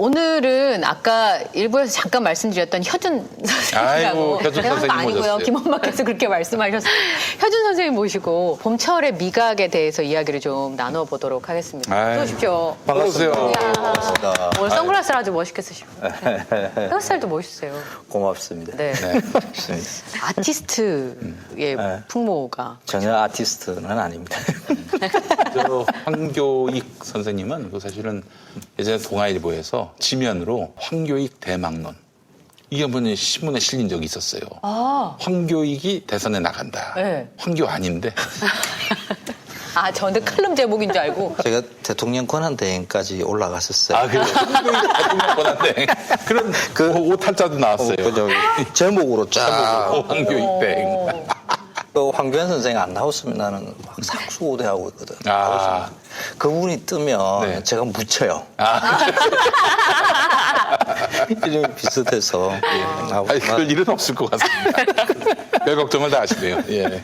오늘은 아까 일부에서 잠깐 말씀드렸던 혀준 선생님하고 혀준 선생님 아니고요. 모셨어요. 김엄마께서 그렇게 말씀하셨어요. 혀준 선생님 모시고 봄철의 미각에 대해서 이야기를 좀 나눠보도록 하겠습니다. 어서 오십시오. 반갑습니다. 반갑습니다. 오늘 선글라스를 아주 멋있게 쓰시고 헤어스타일도 멋있으세요. 고맙습니다. 네. 아티스트의 풍모가 전혀 아티스트는 아닙니다. 저 황교익 선생님은 그 사실은 예전에 동아일보에서 지면으로 황교익 대망론 이게 한번 신문에 실린 적이 있었어요. 황교익이 대선에 나간다. 네. 황교 아닌데. 저는 칼럼 제목인 줄 알고. 제가 대통령 권한대행까지 올라갔었어요. 그래요? 황교익 대통령 권한대 그런 그 오탈자도 나왔어요. 그죠. 제목으로 쫙. 황교익 대행. 그 황교안 선생 안 나왔으면 나는 막 삭수고대하고 있거든. 그분이 뜨면 네. 제가 묻혀요. 이름이 비슷해서. 그럴 일은 없을 것 같습니다. 별 걱정을 다 하시네요. 예.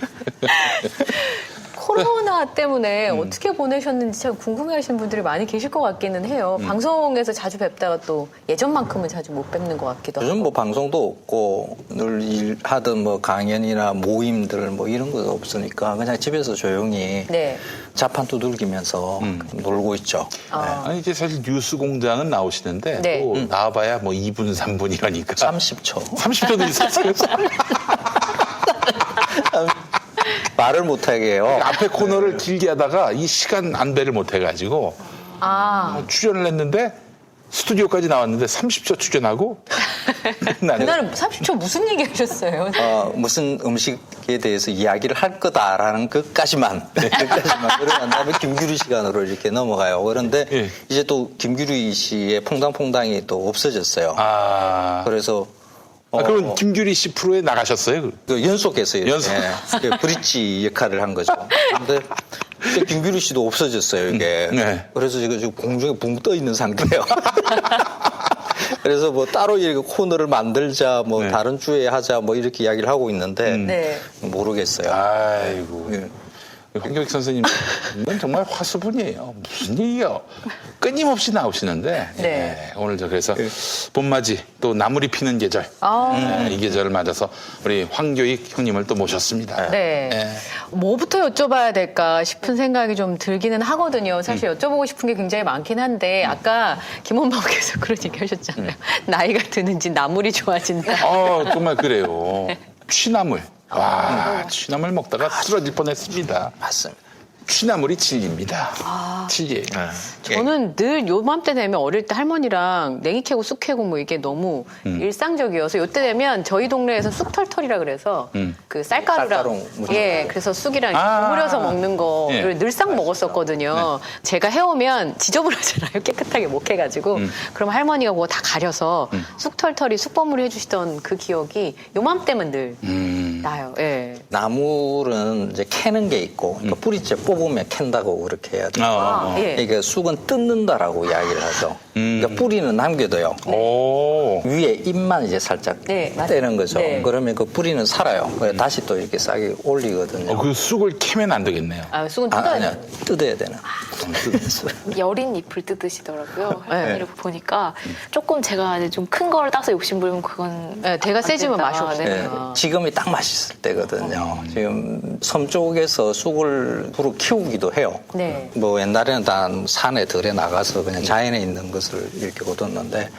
코로나 때문에 어떻게 보내셨는지 참 궁금해하시는 분들이 많이 계실 것 같기는 해요. 방송에서 자주 뵙다가 또 예전만큼은 자주 못 뵙는 것 같기도 하고. 요즘 뭐 방송도 없고 늘 일하던 뭐 강연이나 모임들 뭐 이런 거 없으니까 그냥 집에서 조용히 네. 자판 두들기면서 놀고 있죠. 아니 이제 사실 뉴스 공장은 나오시는데 네. 또 나와봐야 뭐 2분 3분이라니까 30초. 30초도 있었어요. 말을 못하게 해요. 앞에 코너를 길게 하다가 이 시간 안배를 못해가지고 출연을 했는데 스튜디오까지 나왔는데 30초 출연하고 그날은 30초 무슨 얘기 하셨어요? 무슨 음식에 대해서 이야기를 할 거다라는 것까지만 그것까지만 그러고 난 다음에 김규리 시간으로 이렇게 넘어가요. 그런데 이제 또 김규리 씨의 퐁당퐁당이 또 없어졌어요. 그래서 그럼 김규리 씨 프로에 나가셨어요? 그 연속해서요. 연속. 그 브릿지 역할을 한 거죠. 근데 이제 김규리 씨도 없어졌어요, 이게. 네. 그래서 지금 공중에 붕 떠 있는 상태예요. 그래서 뭐 따로 이렇게 코너를 만들자, 뭐 다른 주에 하자, 뭐 이렇게 이야기를 하고 있는데 네. 모르겠어요. 아이고. 황교익 선생님은 정말 화수분이에요. 무슨 얘기요? 끊임없이 나오시는데 네. 오늘 그래서 봄맞이 또 나물이 피는 계절 이 계절을 맞아서 우리 황교익 형님을 또 모셨습니다. 네. 뭐부터 여쭤봐야 될까 싶은 생각이 좀 들기는 하거든요. 사실 여쭤보고 싶은 게 굉장히 많긴 한데 아까 김원박께서 그런 얘기 하셨잖아요. 나이가 드는지 나물이 좋아진다. 정말 그래요. 취나물. 취나물 먹다가 쓰러질 뻔했습니다. 맞습니다. 취나물이 진리입니다. 진리예요. 저는 늘 요맘때 되면 어릴 때 할머니랑 냉이 캐고 쑥 캐고 뭐 이게 너무 일상적이어서 요때 되면 저희 동네에서 쑥털털이라 그래서 그 쌀가루랑 그래서 쑥이랑 버무려서 먹는 거를 늘상 먹었었거든요. 제가 해오면 지저분하잖아요. 깨끗하게 못 해가지고 그럼 할머니가 그거 다 가려서 쑥털털이 쑥버무리 해주시던 그 기억이 요맘때면 늘 나요. 예. 나물은 이제 캐는 게 있고 그러니까 뿌리째 뽑으면 캔다고 그렇게 해야 돼요. 그러니까 쑥은 뜯는다라고 이야기를 하죠. 그러니까 뿌리는 남겨둬요. 위에 잎만 이제 살짝 떼는 거죠. 그러면 그 뿌리는 살아요. 그래서 다시 또 이렇게 싹이 올리거든요. 그 쑥을 캐면 안 되겠네요. 쑥은 뜯어야 아니요. 뜯어야 되는. 여린 잎을 뜯으시더라고요. 이렇게 보니까 조금 제가 이제 좀 큰 거를 따서 욕심부리면 그건 대가 세지면 맛이 없어요. 네. 지금이 딱 맛있을 때거든요. 지금 섬 쪽에서 쑥을 주로 키우기도 해요. 네. 뭐 옛날에는 다 산에 들에 나가서 그냥 자연에 있는 것을 이렇게 얻었는데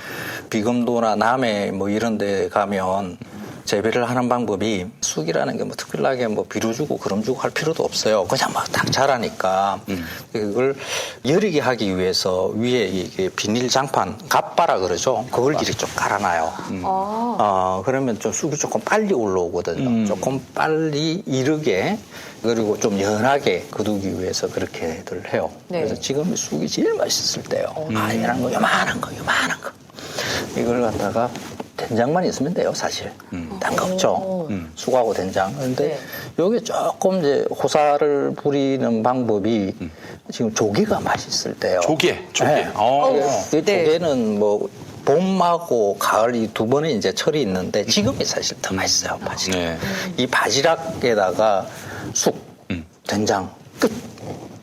비금도나 남해 뭐 이런 데 가면 재배를 하는 방법이 쑥이라는 게 뭐 특별하게 뭐 비료 주고 그럼 주고 할 필요도 없어요. 그냥 막 딱 자라니까 그걸 여리게 하기 위해서 위에 이게 비닐 장판 갓바라 그러죠. 그걸 이렇게 좀 깔아놔요. 그러면 좀 쑥이 조금 빨리 올라오거든요. 조금 빨리 이르게 그리고 좀 연하게 거두기 위해서 그렇게들 해요. 그래서 지금 쑥이 제일 맛있을 때요. 이런 거 요만한 거 이걸 갖다가 된장만 있으면 돼요, 사실. 딴 거 없죠. 쑥하고 된장. 그런데 여기 조금 이제 호사를 부리는 방법이 지금 조개가 맛있을 때요. 조개. 이 조개는 뭐 봄하고 가을 이 두 번에 이제 철이 있는데 지금이 사실 더 맛있어요, 바지락. 이 바지락에다가 쑥, 된장, 끝.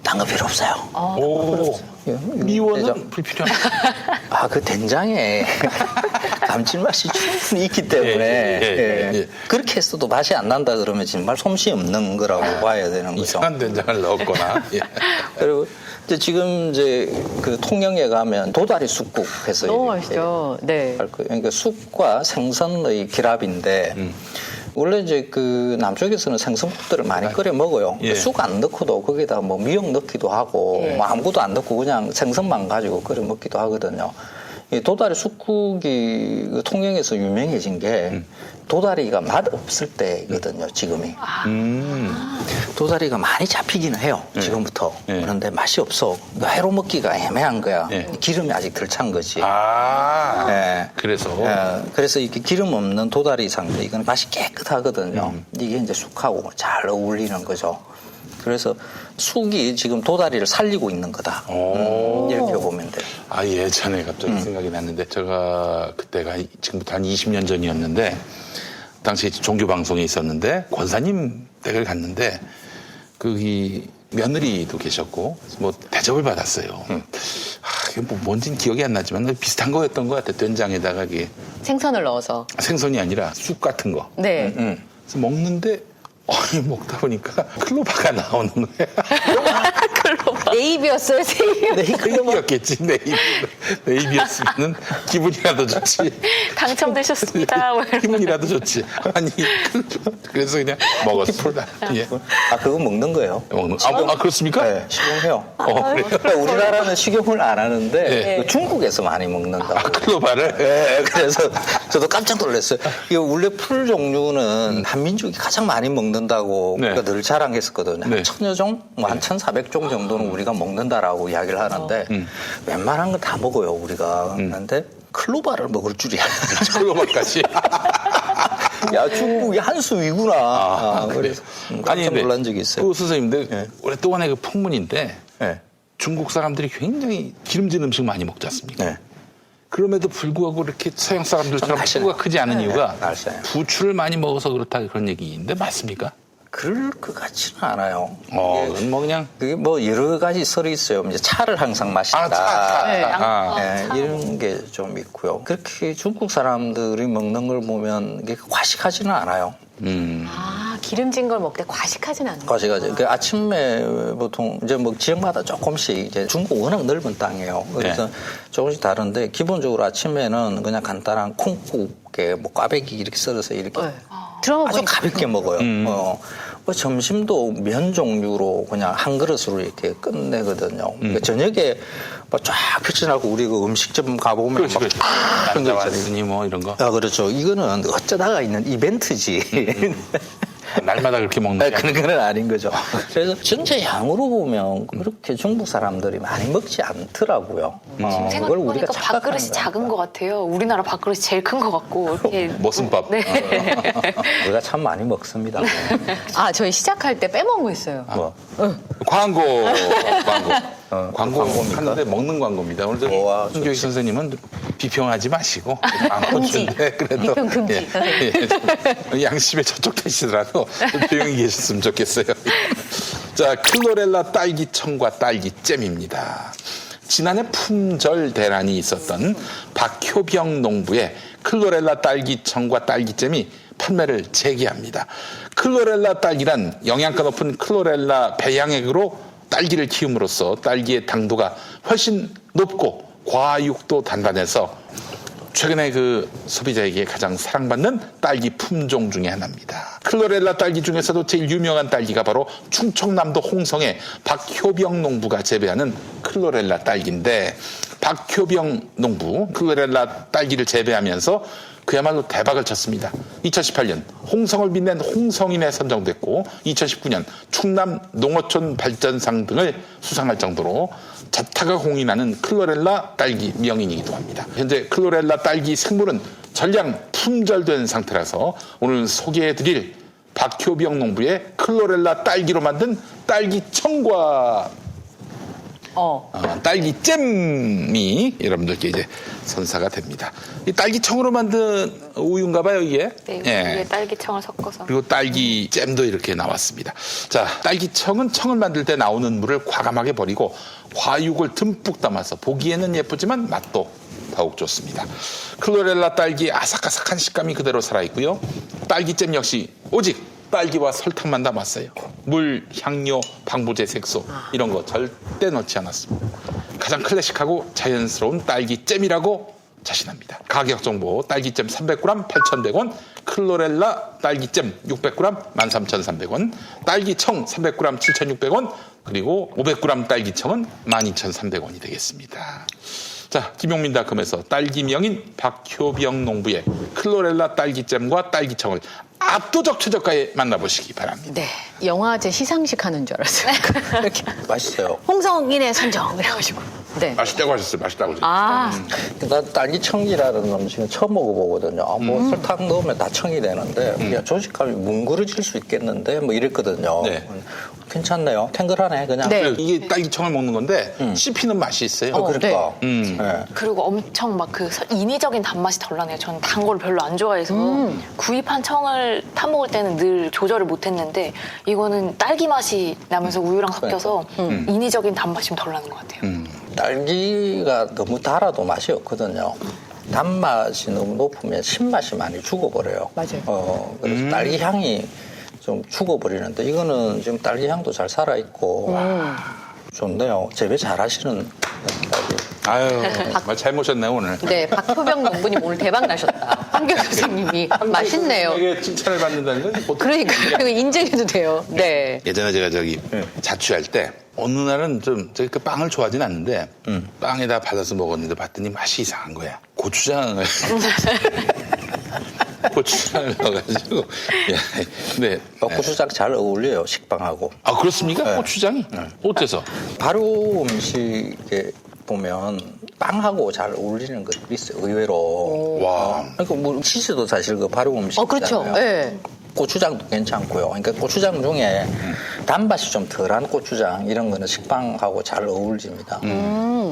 딱 거 필요 없어요. 오, 미원은 불필요한. 그 된장에 감칠맛이 충분히 있기 때문에 예. 그렇게 했어도 맛이 안 난다 그러면 정말 솜씨 없는 거라고 봐야 되는 거죠. 이상한 된장을 넣었거나. 예. 그리고 이제 지금 이제 그 통영에 가면 도다리 쑥국 해서 너무 이렇게 맛있죠. 네. 할 거예요. 그러니까 쑥과 생선의 결합인데 원래 이제 그 남쪽에서는 생선국들을 많이 끓여 먹어요. 예. 쑥 안 넣고도 거기다 뭐 미역 넣기도 하고 예. 뭐 아무것도 안 넣고 그냥 생선만 가지고 끓여 먹기도 하거든요. 이 도다리 쑥국이 그 통영에서 유명해진 게 도다리가 맛 없을 때거든요. 지금이. 도다리가 많이 잡히기는 해요. 지금부터. 예. 그런데 맛이 없어. 회로 먹기가 애매한 거야. 예. 기름이 아직 덜 찬 거지. 아, 그래서. 그래서 이렇게 기름 없는 도다리 상태, 이건 맛이 깨끗하거든요. 이게 이제 쑥하고 잘 어울리는 거죠. 그래서 쑥이 지금 도다리를 살리고 있는 거다. 이렇게 보면 돼요. 예전에 갑자기 생각이 났는데, 제가 그때가 지금부터 한 20년 전이었는데, 당시에 종교방송에 있었는데, 권사님 댁을 갔는데, 거기 며느리도 계셨고, 뭐 대접을 받았어요. 이게 뭐 뭔지는 기억이 안 나지만 비슷한 거였던 것 같아요. 된장에다가 이게 생선을 넣어서. 생선이 아니라 쑥 같은 거. 네. 그래서 먹는데, 먹다 보니까 클로바가 나오는 거야. 네이비였어요, 네이비. 클로바였겠지, 네이비였으면 기분이라도 좋지. 당첨되셨습니다. 뭐 이런. 기분이라도 좋지. 아니, 그래서 그냥 먹었습니다. 예. 그거 먹는 거예요. 먹는. 그렇습니까? 네, 식용해요. 그래요? 그러니까 우리나라는 식용을 안 하는데 네. 중국에서 많이 먹는다고. 클로바를? 네, 그래서 저도 깜짝 놀랐어요. 이게 원래 풀 종류는 한민족이 가장 많이 먹는다고 네. 우리가 늘 자랑했었거든요. 네. 한 1000여 뭐 한 1400종 정도는 우리가 먹는다라고 이야기를 하는데 웬만한 건 다 먹어요, 우리가. 그런데 클로바를 먹을 줄이야. 클로바까지. 야, 중국이 한 수 위구나. 그래요? 그래서 깜짝 놀란 적이 있어요. 그 선생님들, 오랫동안의 그 풍문인데, 네. 중국 사람들이 굉장히 기름진 음식 많이 먹지 않습니까? 네. 그럼에도 불구하고 이렇게 서양 사람들처럼 날씬해. 피부가 크지 않은 네, 이유가 날씬해요. 부추를 많이 먹어서 그렇다 그런 얘기인데 맞습니까? 그럴 것 같지는 않아요. 그건 뭐 그냥 그게 뭐 여러 가지 설이 있어요. 이제 차를 항상 마신다. 차. 이런 게 좀 있고요. 그렇게 중국 사람들이 먹는 걸 보면 이게 과식하지는 않아요. 기름진 걸 먹되 과식하진 않아요. 과식하지. 그 아침에 보통 이제 뭐 지역마다 조금씩 이제 중국 워낙 넓은 땅이에요. 그래서 조금씩 다른데 기본적으로 아침에는 그냥 간단한 콩국에 뭐 꽈배기 이렇게 썰어서 이렇게 드라마 아주 보니까 가볍게 먹어요. 뭐 점심도 면 종류로 그냥 한 그릇으로 이렇게 끝내거든요. 그러니까 저녁에 뭐 쫙 펼쳐나고 우리 그 음식점 가보면 그렇지. 남자 왔으니 뭐 이런 거. 그렇죠. 이거는 어쩌다가 있는 이벤트지. 날마다 그렇게 먹는 게 그런 건 아닌 거죠. 그래서 전체 양으로 보면 그렇게 중국 사람들이 많이 먹지 않더라고요. 그걸 생각해보니까 밥그릇이 작은 것 같아요. 우리나라 밥그릇이 제일 큰 것 같고 이렇게 머슴밥. 네. 우리가 참 많이 먹습니다. 저희 시작할 때 빼먹은 거 있어요. 뭐. 광고. 광고 광고입니까? 하는데 먹는 광고입니다. 오늘 우와, 홍교익 선생님은 비평하지 마시고 금지. 그래도 비평 금지. 양심에 저쪽 되시더라도 좀 조용히 계셨으면 좋겠어요. 자, 클로렐라 딸기청과 딸기잼입니다. 지난해 품절 대란이 있었던 박효병 농부의 클로렐라 딸기청과 딸기잼이 판매를 재개합니다. 클로렐라 딸기란 영양가 높은 클로렐라 배양액으로 딸기를 키움으로써 딸기의 당도가 훨씬 높고 과육도 단단해서 최근에 그 소비자에게 가장 사랑받는 딸기 품종 중에 하나입니다. 클로렐라 딸기 중에서도 제일 유명한 딸기가 바로 충청남도 홍성의 박효병 농부가 재배하는 클로렐라 딸기인데, 박효병 농부 클로렐라 딸기를 재배하면서 그야말로 대박을 쳤습니다. 2018년 홍성을 빛낸 홍성인에 선정됐고 2019년 충남 농어촌 발전상 등을 수상할 정도로 자타가 공인하는 클로렐라 딸기 명인이기도 합니다. 현재 클로렐라 딸기 생물은 전량 품절된 상태라서 오늘 소개해드릴 박효병 농부의 클로렐라 딸기로 만든 딸기청과 딸기잼이 여러분들께 이제 선사가 됩니다. 이 딸기청으로 만든 우유인가 봐요, 이게. 네, 예. 위에 딸기청을 섞어서. 그리고 딸기잼도 이렇게 나왔습니다. 자, 딸기청은 청을 만들 때 나오는 물을 과감하게 버리고 과육을 듬뿍 담아서 보기에는 예쁘지만 맛도 더욱 좋습니다. 클로렐라 딸기의 아삭아삭한 식감이 그대로 살아있고요. 딸기잼 역시 오직 딸기와 설탕만 담았어요. 물, 향료, 방부제, 색소 이런 거 절대 넣지 않았습니다. 가장 클래식하고 자연스러운 딸기잼이라고 자신합니다. 가격 정보 딸기잼 300g 8,100원, 클로렐라 딸기잼 600g 13,300원, 딸기청 300g 7,600원, 그리고 500g 딸기청은 12,300원이 되겠습니다. 자, 김용민닷컴에서 딸기명인 박효병 농부의 클로렐라 딸기잼과 딸기청을 압도적 최저가에 만나보시기 바랍니다. 네. 영화제 시상식 하는 줄 알았어요. 이렇게. 맛있어요. 홍성인의 선정 이래가지고. 네. 맛있다고 하셨어요. 맛있다고. 아, 난 딸기청이라는 음식은 처음 먹어보거든요. 뭐 설탕 넣으면 다 청이 되는데 그냥 조직감이 뭉그러질 수 있겠는데 뭐 이랬거든요. 네. 괜찮네요. 탱글하네 그냥. 네. 이게 딸기청을 먹는 건데 씹히는 맛이 있어요. 그러니까. 네. 네. 그리고 엄청 막 그 인위적인 단맛이 덜 나네요. 저는 단 걸 별로 안 좋아해서 구입한 청을 타 먹을 때는 늘 조절을 못했는데 이거는 딸기 맛이 나면서 우유랑 섞여서 인위적인 단맛이 좀 덜 나는 것 같아요. 딸기가 너무 달아도 맛이 없거든요. 단맛이 너무 높으면 신맛이 많이 죽어버려요. 맞아요. 그래서 딸기 향이 좀 죽어버리는데 이거는 지금 딸기 향도 잘 살아있고 좋네요. 재배 잘하시는 딸기. 아유, 말 잘 모셨네요, 오늘. 네. 박효병 농부님 오늘 대박 나셨다. 황교 선생님이. 맛있네요. 이게 칭찬을 받는다는 건 보통. 그러니까 이거 인증해도 돼요. 네. 예전에 제가 자취할 때 어느 날은 좀 저기 그 빵을 좋아하진 않는데 빵에다 발라서 먹었는데 봤더니 맛이 이상한 거야. 고추장을 고추장을 넣어가지고. 네. 고추장 잘 어울려요 식빵하고. 아 그렇습니까? 네. 고추장이? 어때서? 발효 음식에 보면 빵하고 잘 어울리는 것들이 있어요. 의외로. 와. 그러니까 뭐 치즈도 사실 그 발효 음식이잖아요. 그렇죠. 네. 고추장도 괜찮고요. 그러니까 고추장 중에 단맛이 좀 덜한 고추장 이런 거는 식빵하고 잘 어울립니다.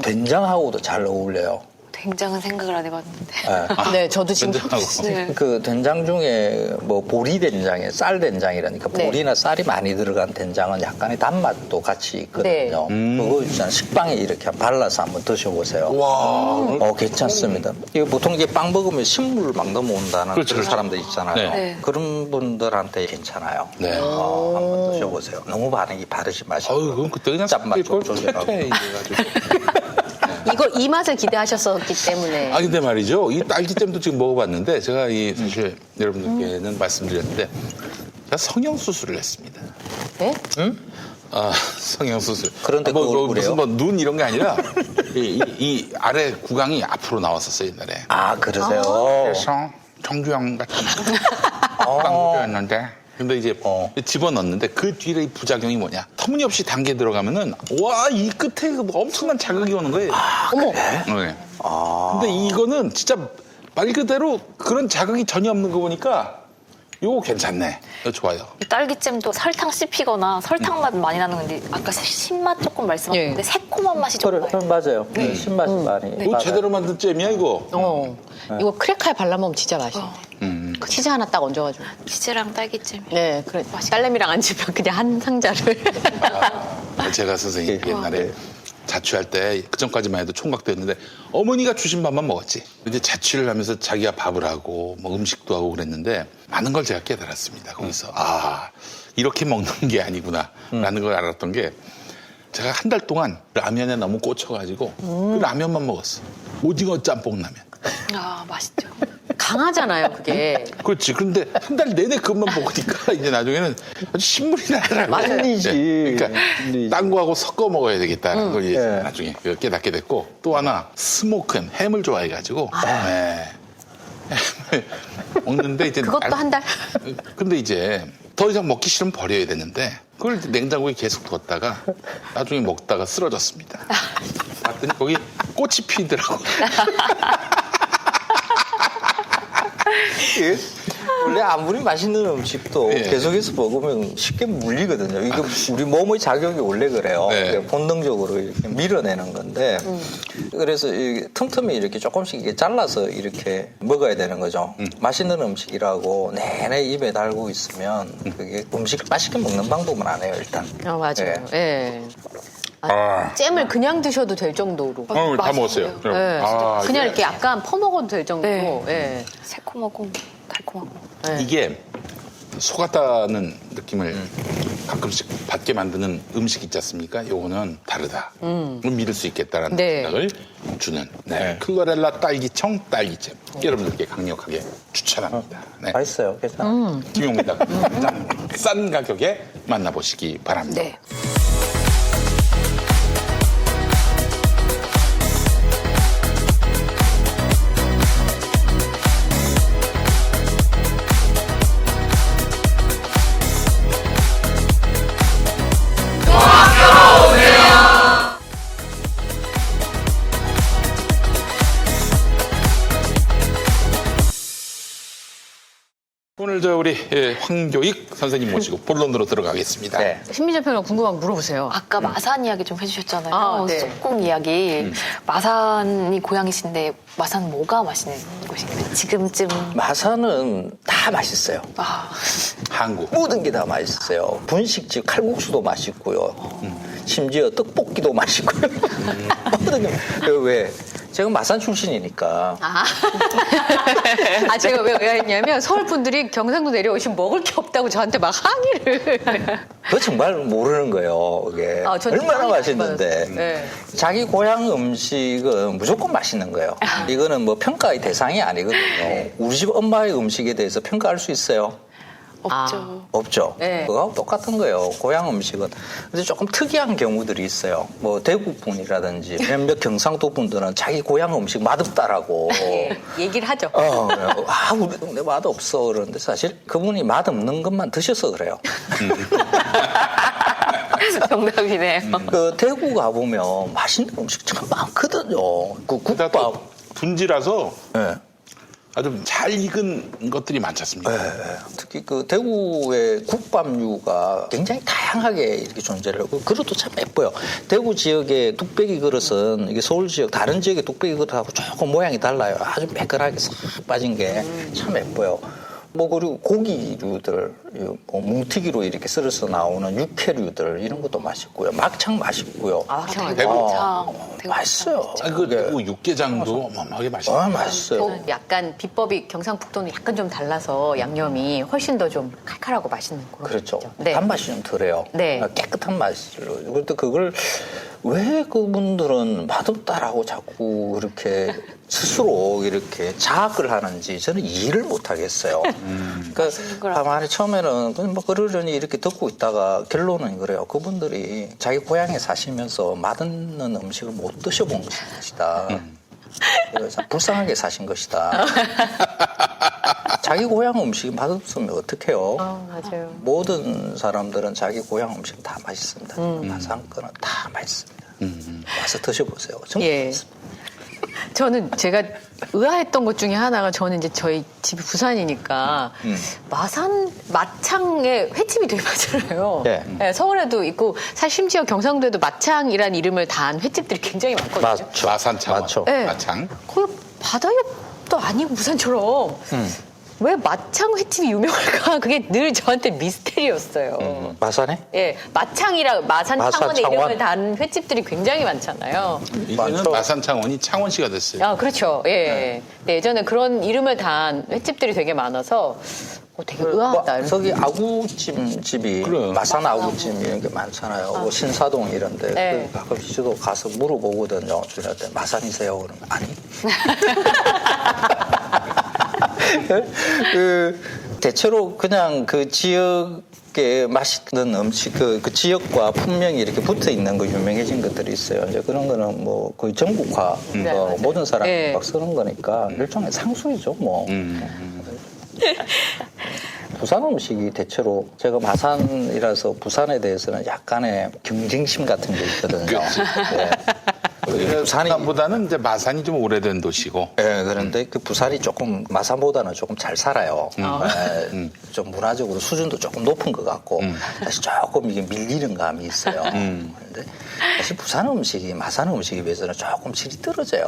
된장하고도 잘 어울려요. 된장은 생각을 안 해봤는데. 네. 네, 저도 지금 된장하고. 네. 그 된장 중에 뭐 보리 된장에 쌀 된장이라니까 네. 보리나 쌀이 많이 들어간 된장은 약간의 단맛도 같이 있거든요. 그거 있잖아요. 식빵에 이렇게 발라서 한번 드셔보세요. 와. 괜찮습니다. 이거 보통 이게 빵 먹으면 신물 막 넘어온다는 그렇죠, 그런 그렇죠. 사람들 있잖아요. 네. 네. 그런 분들한테 괜찮아요. 네. 한번 드셔보세요. 너무 반응이 바르지 마시고. 아유, 그건 그때 그냥 짭맛 좀 걸 조절하고. 퇴퇴 이래가지고. 이거 이 맛을 기대하셨었기 때문에. 아 근데 말이죠. 이 딸기잼도 지금 먹어봤는데 제가 이 사실 여러분들께는 말씀드렸는데 제가 성형 수술을 했습니다. 네? 아 성형 수술. 그런데 뭐, 그 얼굴이에요? 무슨 뭐 눈 이런 게 아니라 이 아래 구강이 앞으로 나왔었어요 옛날에. 그러세요? 그래서 정규영 같은 빵구였는데. 근데 이제 집어넣는데 그 뒤에 이 부작용이 뭐냐? 터무니없이 당겨 들어가면은 와 이 끝에 그 엄청난 자극이 오는 거예요. 어머. 네. 근데 이거는 진짜 말 그대로 그런 자극이 전혀 없는 거 보니까 이거 괜찮네. 이거 좋아요. 이 딸기잼도 설탕 씹히거나 설탕 맛 많이 나는 건데 아까 신맛 조금 말씀하셨는데 예. 새콤한 맛이 좀 나요. 맞아요. 신맛이 많이. 이거 맞아요. 제대로 만든 잼이야 이거. 이거 크래커에 발라먹으면 진짜 맛있는데. 그 치즈 하나 딱 얹어가지고. 치즈랑 딸기잼. 네, 그래. 딸내미랑 앉으면 그냥 한 상자를. 제가 선생님 옛날에 자취할 때 그전까지만 해도 총각도 했는데 어머니가 주신 밥만 먹었지. 이제 자취를 하면서 자기가 밥을 하고 뭐 음식도 하고 그랬는데 많은 걸 제가 깨달았습니다. 거기서 이렇게 먹는 게 아니구나라는 걸 알았던 게 제가 한 달 동안 라면에 너무 꽂혀가지고 그 라면만 먹었어. 오징어 짬뽕 라면. 맛있죠. 강하잖아요, 그게. 그렇지. 그런데 한 달 내내 그것만 먹으니까 이제 나중에는 아주 신물이 나더라고요. 맞으니지. 그러니까 딴 거하고 섞어 먹어야 되겠다는 걸 이제 네. 나중에 깨닫게 됐고 또 하나 스모크 햄을 좋아해가지고 네. 햄을 먹는데 이제 그것도 한 달? 근데 이제 더 이상 먹기 싫으면 버려야 되는데 그걸 냉장고에 계속 뒀다가 나중에 먹다가 쓰러졌습니다. 봤더니 거기 꽃이 피더라고요. 원래 아무리 맛있는 음식도 예. 계속해서 먹으면 쉽게 물리거든요. 이게 우리 몸의 작용이 원래 그래요. 네. 그러니까 본능적으로 이렇게 밀어내는 건데 그래서 이 틈틈이 이렇게 조금씩 이렇게 잘라서 이렇게 먹어야 되는 거죠. 맛있는 음식이라고 내내 입에 달고 있으면 그게 음식을 맛있게 먹는 방법은 안 해요, 일단. 맞아요. 예. 예. 잼을 그냥 드셔도 될 정도로. 다 먹었어요. 예, 아, 그냥 이게- 이렇게 약간 퍼먹어도 될 정도로. 네. 예. 새콤하고 달콤하고. 이게 속았다는 느낌을 가끔씩 받게 만드는 음식 있지 않습니까? 요거는 다르다. 믿을 수 있겠다라는 네. 생각을 주는 클로렐라 딸기청 딸기잼. 여러분들께 강력하게 추천합니다. 네. 맛있어요. 괜찮아요. 김용민다. 싼 가격에 만나보시기 바랍니다. 네. 오늘 우리 황교익 선생님 모시고 본론으로 들어가겠습니다. 네. 신민재 평론 궁금한 거 물어보세요. 아까 마산 이야기 좀 해주셨잖아요. 아, 네. 쑥국 이야기. 마산이 고향이신데 마산 뭐가 맛있는 곳인가요? 지금쯤. 마산은 다 맛있어요. 아, 한국. 모든 게 다 맛있어요. 분식집 칼국수도 맛있고요. 심지어 떡볶이도 맛있고요. 모든 게. 왜? 제가 마산 출신이니까. 제가 왜 했냐면 서울 분들이 경상도 내려오시면 먹을 게 없다고 저한테 막 항의를. 그거 정말 모르는 거예요. 그게 전 얼마나 항의를 맛있는데. 받았어요. 네. 자기 고향 음식은 무조건 맛있는 거예요. 이거는 뭐 평가의 대상이 아니거든요. 우리 집 엄마의 음식에 대해서 평가할 수 있어요? 없죠. 없죠. 네. 그거하고 똑같은 거예요. 고향 음식은. 근데 조금 특이한 경우들이 있어요. 뭐 대구 분이라든지 몇몇 경상도 분들은 자기 고향 음식 맛없다라고. 예, 얘기를 하죠. 우리 동네 맛없어. 그러는데 사실 그분이 맛없는 것만 드셔서 그래요. 정답이네요. 그 대구 가보면 맛있는 음식 참 많거든요. 그 그다 국밥. 또 분지라서 네. 아주 잘 익은 것들이 많지 않습니까? 특히 그 대구의 국밥류가 굉장히 다양하게 이렇게 존재를 하고 그릇도 참 예뻐요. 대구 지역의 뚝배기 그릇은 이게 서울 지역 다른 지역의 뚝배기 그릇하고 조금 모양이 달라요. 아주 매끈하게 싹 빠진 게 참 예뻐요. 뭐 그리고 고기류들, 뭐 뭉티기로 이렇게 썰어서 나오는 육회류들 이런 것도 맛있고요. 막창 맛있고요. 막창 대구. 대구 맛있어요. 그 대구 육개장도 어마어마하게 맛있어요. 맛있어요. 약간 비법이 경상북도는 약간 좀 달라서 양념이 훨씬 더 좀 칼칼하고 맛있는 그런 그렇죠. 거죠. 네. 단맛이 좀 덜해요. 네. 깨끗한 맛을. 그런데 그걸 왜 그분들은 맛없다라고 자꾸 그렇게 스스로 이렇게 자학을 하는지 저는 이해를 못 하겠어요. 그러니까 가만히 처음에는 그냥 뭐 그러려니 이렇게 듣고 있다가 결론은 그래요. 그분들이 자기 고향에 사시면서 맛있는 음식을 못 드셔본 것이다. 그래서 불쌍하게 사신 것이다. 자기 고향 음식이 맛없으면 어떡해요? 맞아요. 모든 사람들은 자기 고향 음식 다 맛있습니다. 마산 거는 다 맛있습니다. 와서 드셔보세요. 정말 예. 맛있습니다. 저는 제가 의아했던 것 중에 하나가 저는 이제 저희 집이 부산이니까 마산 마창에 횟집이 되게 많잖아요. 네. 네, 서울에도 있고 사실 심지어 경상도에도 마창이란 이름을 단 횟집들이 굉장히 많거든요. 맞죠. 마산창원. 맞죠. 네. 마창. 거의 바다협도 아니고 부산처럼 왜 마창 횟집이 유명할까? 그게 늘 저한테 미스테리였어요. 마산에? 예, 마창이라 마산창원의 마산창원. 이름을 단 횟집들이 굉장히 많잖아요. 이제는 많죠. 마산창원이 창원시가 됐어요. 아, 그렇죠. 예. 네, 예전에 그런 이름을 단 횟집들이 되게 많아서 되게 의아하다. 이런 저기 아구찜 집이 그래. 마산 아구찜 이런 게 많잖아요. 뭐 신사동 이런데 네. 가끔씩 저도 가서 물어보거든요. 주인한테 마산이세요? 그러면 아니. 대체로 그냥 그 지역에 맛있는 음식 그 지역과 분명히 이렇게 붙어 있는 거 유명해진 것들이 있어요. 이제 그런 거는 뭐 거의 전국화 맞아요. 모든 사람이 네. 막 쓰는 거니까 일종의 상술이죠. 뭐. 부산 음식이 대체로 제가 마산이라서 부산에 대해서는 약간의 경쟁심 같은 게 있거든요. 네. 부산이 부산보다는 이제 마산이 좀 오래된 도시고. 예, 그런데 그 부산이 조금 마산보다는 조금 잘 살아요. 좀 문화적으로 수준도 조금 높은 것 같고 사실 조금 이게 밀리는 감이 있어요. 그런데 사실 부산 음식이 마산 음식에 비해서는 조금 질이 떨어져요.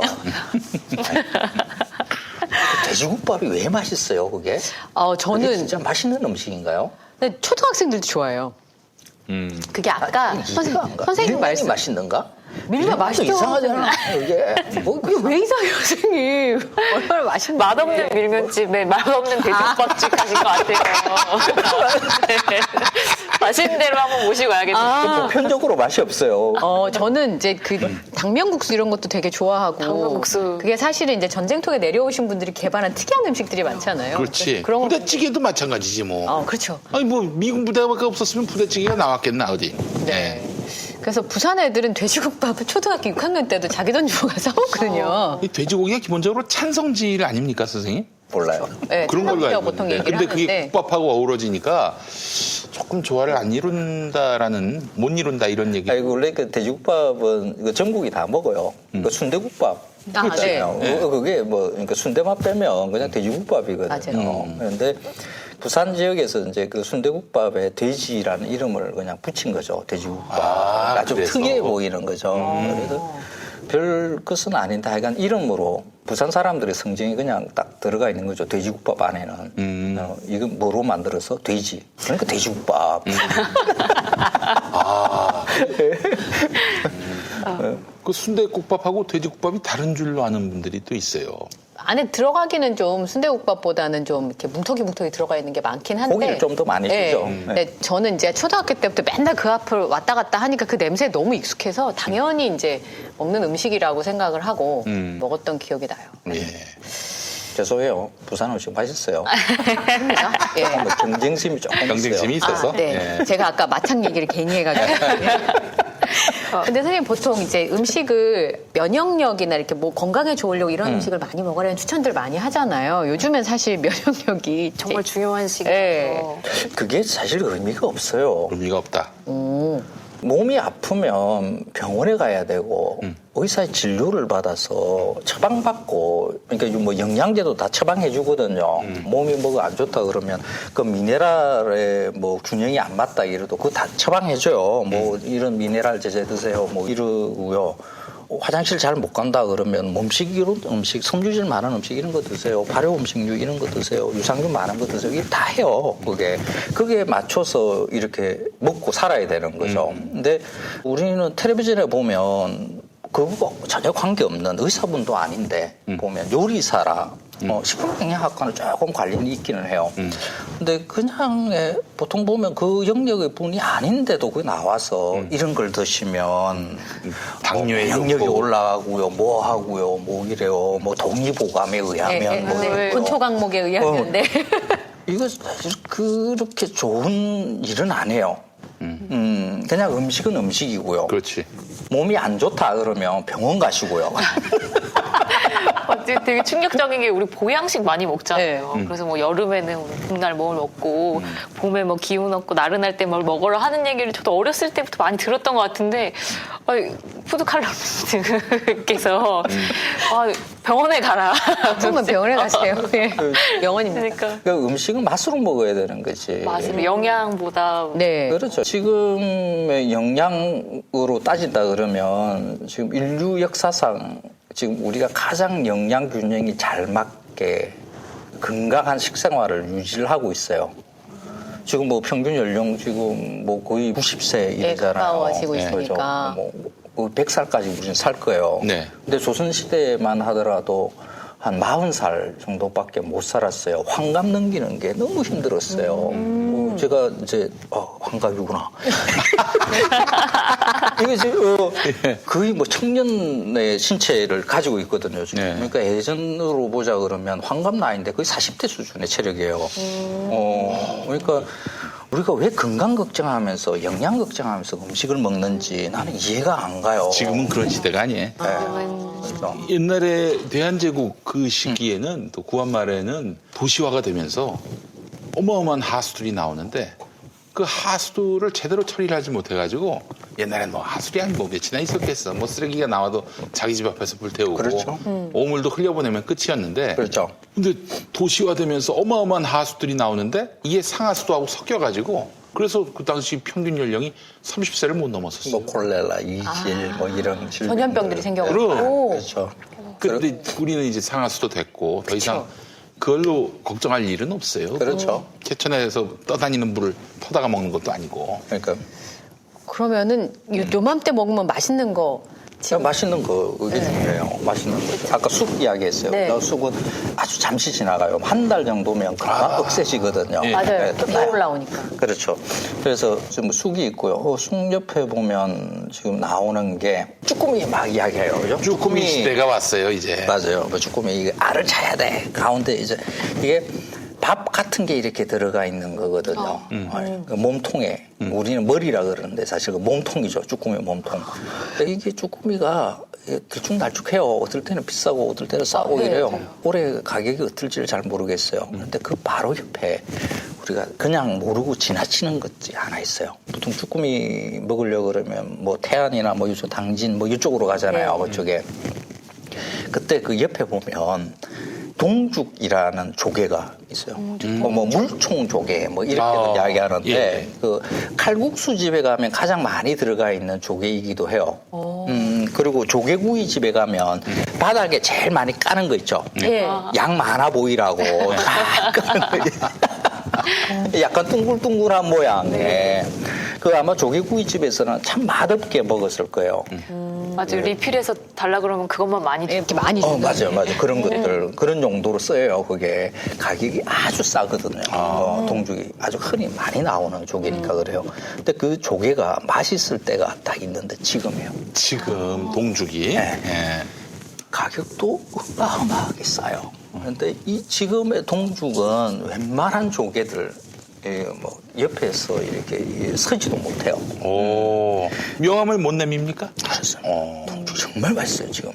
돼지국밥이 왜 맛있어요, 그게? 그게 저는 진짜 맛있는 음식인가요? 근데 초등학생들도 좋아해요. 그게 아까 선생님 밀면이 말씀 맛있는가? 밀면 맛있죠. 이상하잖아, 이게. 뭐, 그게 왜 이상해요, 선생님? 얼마나 맛있는데. 맛없는 밀면집에 맛없는 돼지국밥집 가신 것 같아요. 네. 맛있는 대로 한번 모시고 와야겠네요. 보편적으로 맛이 없어요. 저는 이제 그 당면국수 이런 것도 되게 좋아하고. 당면국수. 그게 사실은 이제 전쟁통에 내려오신 분들이 개발한 특이한 음식들이 많잖아요. 그렇지. 그런 거. 부대찌개도 마찬가지지 뭐. 그렇죠. 아니 뭐 미군 부대가 없었으면 부대찌개가 나왔겠나 어디. 네. 그래서 부산 애들은 돼지국밥을 초등학교 6학년 때도 자기 돈 주고 가서 먹거든요. 이 돼지고기가 기본적으로 찬성질 아닙니까, 선생님? 몰라요. 네, 그런 걸로 알고 보통 있는데. 얘기를 근데 그게 하는데. 국밥하고 어우러지니까 조금 조화를 안 이룬다라는, 못 이룬다 이런 얘기. 아니, 원래 그 돼지국밥은 그 전국이 다 먹어요. 그 순대국밥. 있잖아요. 네. 그게 뭐, 그러니까 순대만 빼면 그냥 돼지국밥이거든요. 맞아요. 그런데 부산 지역에서 이제 그 순대국밥에 돼지라는 이름을 그냥 붙인 거죠. 돼지국밥. 아주 그래서. 특이해 보이는 거죠. 그래서 별 것은 아닌데 하여간 이름으로 부산 사람들의 성정이 그냥 딱 들어가 있는 거죠. 돼지국밥 안에는. 이건 뭐로 만들어서? 돼지. 그러니까 돼지국밥. 그 순대국밥하고 돼지국밥이 다른 줄로 아는 분들이 또 있어요. 안에 들어가기는 좀 순대국밥보다는 좀 이렇게 뭉텅이 들어가 있는 게 많긴 한데. 고기를 좀 더 많이 쓰죠. 근데 저는 이제 초등학교 때부터 맨날 그 앞을 왔다 갔다 하니까 그 냄새에 너무 익숙해서 당연히 이제 먹는 음식이라고 생각을 하고 먹었던 기억이 나요. 예. 죄송해요. 부산 음식 맛있어요. 예. 뭐 경쟁심이 조금 경쟁심이 있어요. 있어서. 네. 예. 제가 아까 마창 얘기를 괜히 해가지고. 근데 선생님 보통 이제 음식을 면역력이나 이렇게 뭐 건강에 좋으려고 이런 음식을 많이 먹으라는 추천들 많이 하잖아요. 요즘엔 사실 면역력이 정말 중요한 시기죠. 네. 그게 사실 의미가 없어요. 의미가 없다. 몸이 아프면 병원에 가야 되고 의사의 진료를 받아서 처방받고 그러니까 뭐 영양제도 다 처방해 주거든요. 몸이 뭐가 안 좋다 그러면 그 미네랄의 뭐 균형이 안 맞다 이래도 그거 다 처방해 줘요. 뭐 이런 미네랄 제제 드세요. 뭐 이러고요. 화장실 잘 못 간다 그러면 몸식 음식, 섬유질 많은 음식 이런 거 드세요. 발효 음식류 이런 거 드세요. 유산균 많은 거 드세요. 이게 다 해요. 그게 맞춰서 이렇게 먹고 살아야 되는 거죠. 근데 우리는 텔레비전에 보면 그거 전혀 관계없는 의사분도 아닌데 보면 요리사라 식품영양학과는 조금 관련이 있기는 해요. 근데 그냥 보통 보면 그 영역의 분이 아닌데도 그게 나와서 이런 걸 드시면 당뇨에 영역이 좋고. 올라가고요, 뭐 하고요, 뭐 이래요, 뭐 동의보감에 의하면 뭐 네. 본초 강목에 의하면 네. 이거 사실 그렇게 좋은 일은 안 해요. 그냥 음식은 음식이고요. 그렇지. 몸이 안 좋다 그러면 병원 가시고요. 되게 충격적인 게 우리 보양식 많이 먹잖아요. 그래서 뭐 여름에는 봄날 뭘 먹고 봄에 뭐 기운 없고 나른할 때 뭘 먹으라 하는 얘기를 저도 어렸을 때부터 많이 들었던 것 같은데 푸드 칼럼니스트께서 병원에 가라. 아프면 병원에 가세요. 예. 병원입니다. 그러니까 음식은 맛으로 먹어야 되는 거지. 맞아요. 영양보다 네. 그렇죠. 지금의 영양으로 따진다 그러면 지금 인류 역사상 지금 우리가 가장 영양 균형이 잘 맞게 건강한 식생활을 유지를 하고 있어요. 지금 뭐 평균 연령 지금 뭐 거의 90세 이르잖아요. 가까워지고 있으니까. 뭐 100살까지 우리는 살 거예요. 네. 근데 조선시대만 하더라도 한 40살 정도밖에 못 살았어요. 환갑 넘기는 게 너무 힘들었어요. 제가 이제 환갑이구나. 이거 지금 거의 뭐 청년의 신체를 가지고 있거든요. 지금. 네. 그러니까 예전으로 보자 그러면 환갑 나이인데 거의 40대 수준의 체력이에요. 그러니까 우리가 왜 건강 걱정하면서 영양 걱정하면서 음식을 먹는지 나는 이해가 안 가요. 지금은 그런 시대가 아니에요. 네. 그래서 옛날에 대한제국 그 시기에는 또 구한말에는 도시화가 되면서 어마어마한 하수들이 나오는데 그 하수들을 제대로 처리를 하지 못해가지고 옛날엔 뭐 하수량이 뭐 몇이나 있었겠어. 뭐 쓰레기가 나와도 자기 집 앞에서 불태우고 그렇죠. 오물도 흘려보내면 끝이었는데. 그렇죠. 근데 도시화되면서 어마어마한 하수들이 나오는데 이게 상하수도하고 섞여가지고 그래서 그 당시 평균 연령이 30세를 못 넘었었어요. 뭐 콜레라, 이질 뭐 이런 질병. 전염병들이 생겨가지고. 그렇죠. 근데 우리는 이제 상하수도 됐고 더 이상 그걸로 걱정할 일은 없어요. 그렇죠. 개천에서 떠다니는 물을 퍼다가 먹는 것도 아니고. 그러니까 그러면은 요맘때 먹으면 맛있는 거 지금 맛있는 거 그게 중요해요. 맛있는 거. 아까 쑥 이야기했어요. 네. 쑥은 아주 잠시 지나가요. 한 달 정도면 금방 억세지거든요. 예. 맞아요. 비 끝나요. 올라오니까. 그렇죠. 그래서 지금 쑥이 있고요. 쑥 옆에 보면 지금 나오는 게 쭈꾸미 막 이야기해요. 그죠? 쭈꾸미 시대가 왔어요, 이제. 맞아요. 뭐 쭈꾸미 이게 알을 차야 돼. 가운데 이제 이게 밥 같은 게 이렇게 들어가 있는 거거든요. 그 몸통에 우리는 머리라 그러는데 사실 그 몸통이죠. 쭈꾸미 몸통. 근데 이게 쭈꾸미가 들쭉날쭉해요. 어떨 때는 비싸고 어떨 때는 싸고 네, 이래요. 맞아요. 올해 가격이 어떨지를 잘 모르겠어요. 근데 그 바로 옆에 우리가 그냥 모르고 지나치는 것이 하나 있어요. 보통 쭈꾸미 먹으려고 그러면 뭐 태안이나 뭐 이쪽 당진 뭐 이쪽으로 가잖아요. 그쪽에. 그때 그 옆에 보면 동죽이라는 조개가 있어요. 뭐 물총 조개 뭐 이렇게도 이야기하는데 예. 그 칼국수 집에 가면 가장 많이 들어가 있는 조개이기도 해요. 그리고 조개구이 집에 가면 바닥에 제일 많이 까는 거 있죠. 예. 양 많아 보이라고 다 까는 거. 약간 둥글둥글한 모양의 그 아마 조개구이 집에서는 참 맛없게 먹었을 거예요. 맞아요. 리필해서 달라 그러면 그것만 많이 주고. 이렇게 많이 주는 맞아요. 그런 것들, 그런 용도로 써요. 그게 가격이 아주 싸거든요. 동죽이 아주 흔히 많이 나오는 조개니까 그래요. 근데 그 조개가 맛있을 때가 딱 있는데 지금이에요. 지금 동죽이. 네. 예. 가격도 어마어마하게 싸요. 그런데 이 지금의 동죽은 웬만한 조개들 뭐 옆에서 이렇게 서지도 못해요. 오. 명함을 못 내밉니까? 맛있어요. 동죽 정말 맛있어요 지금.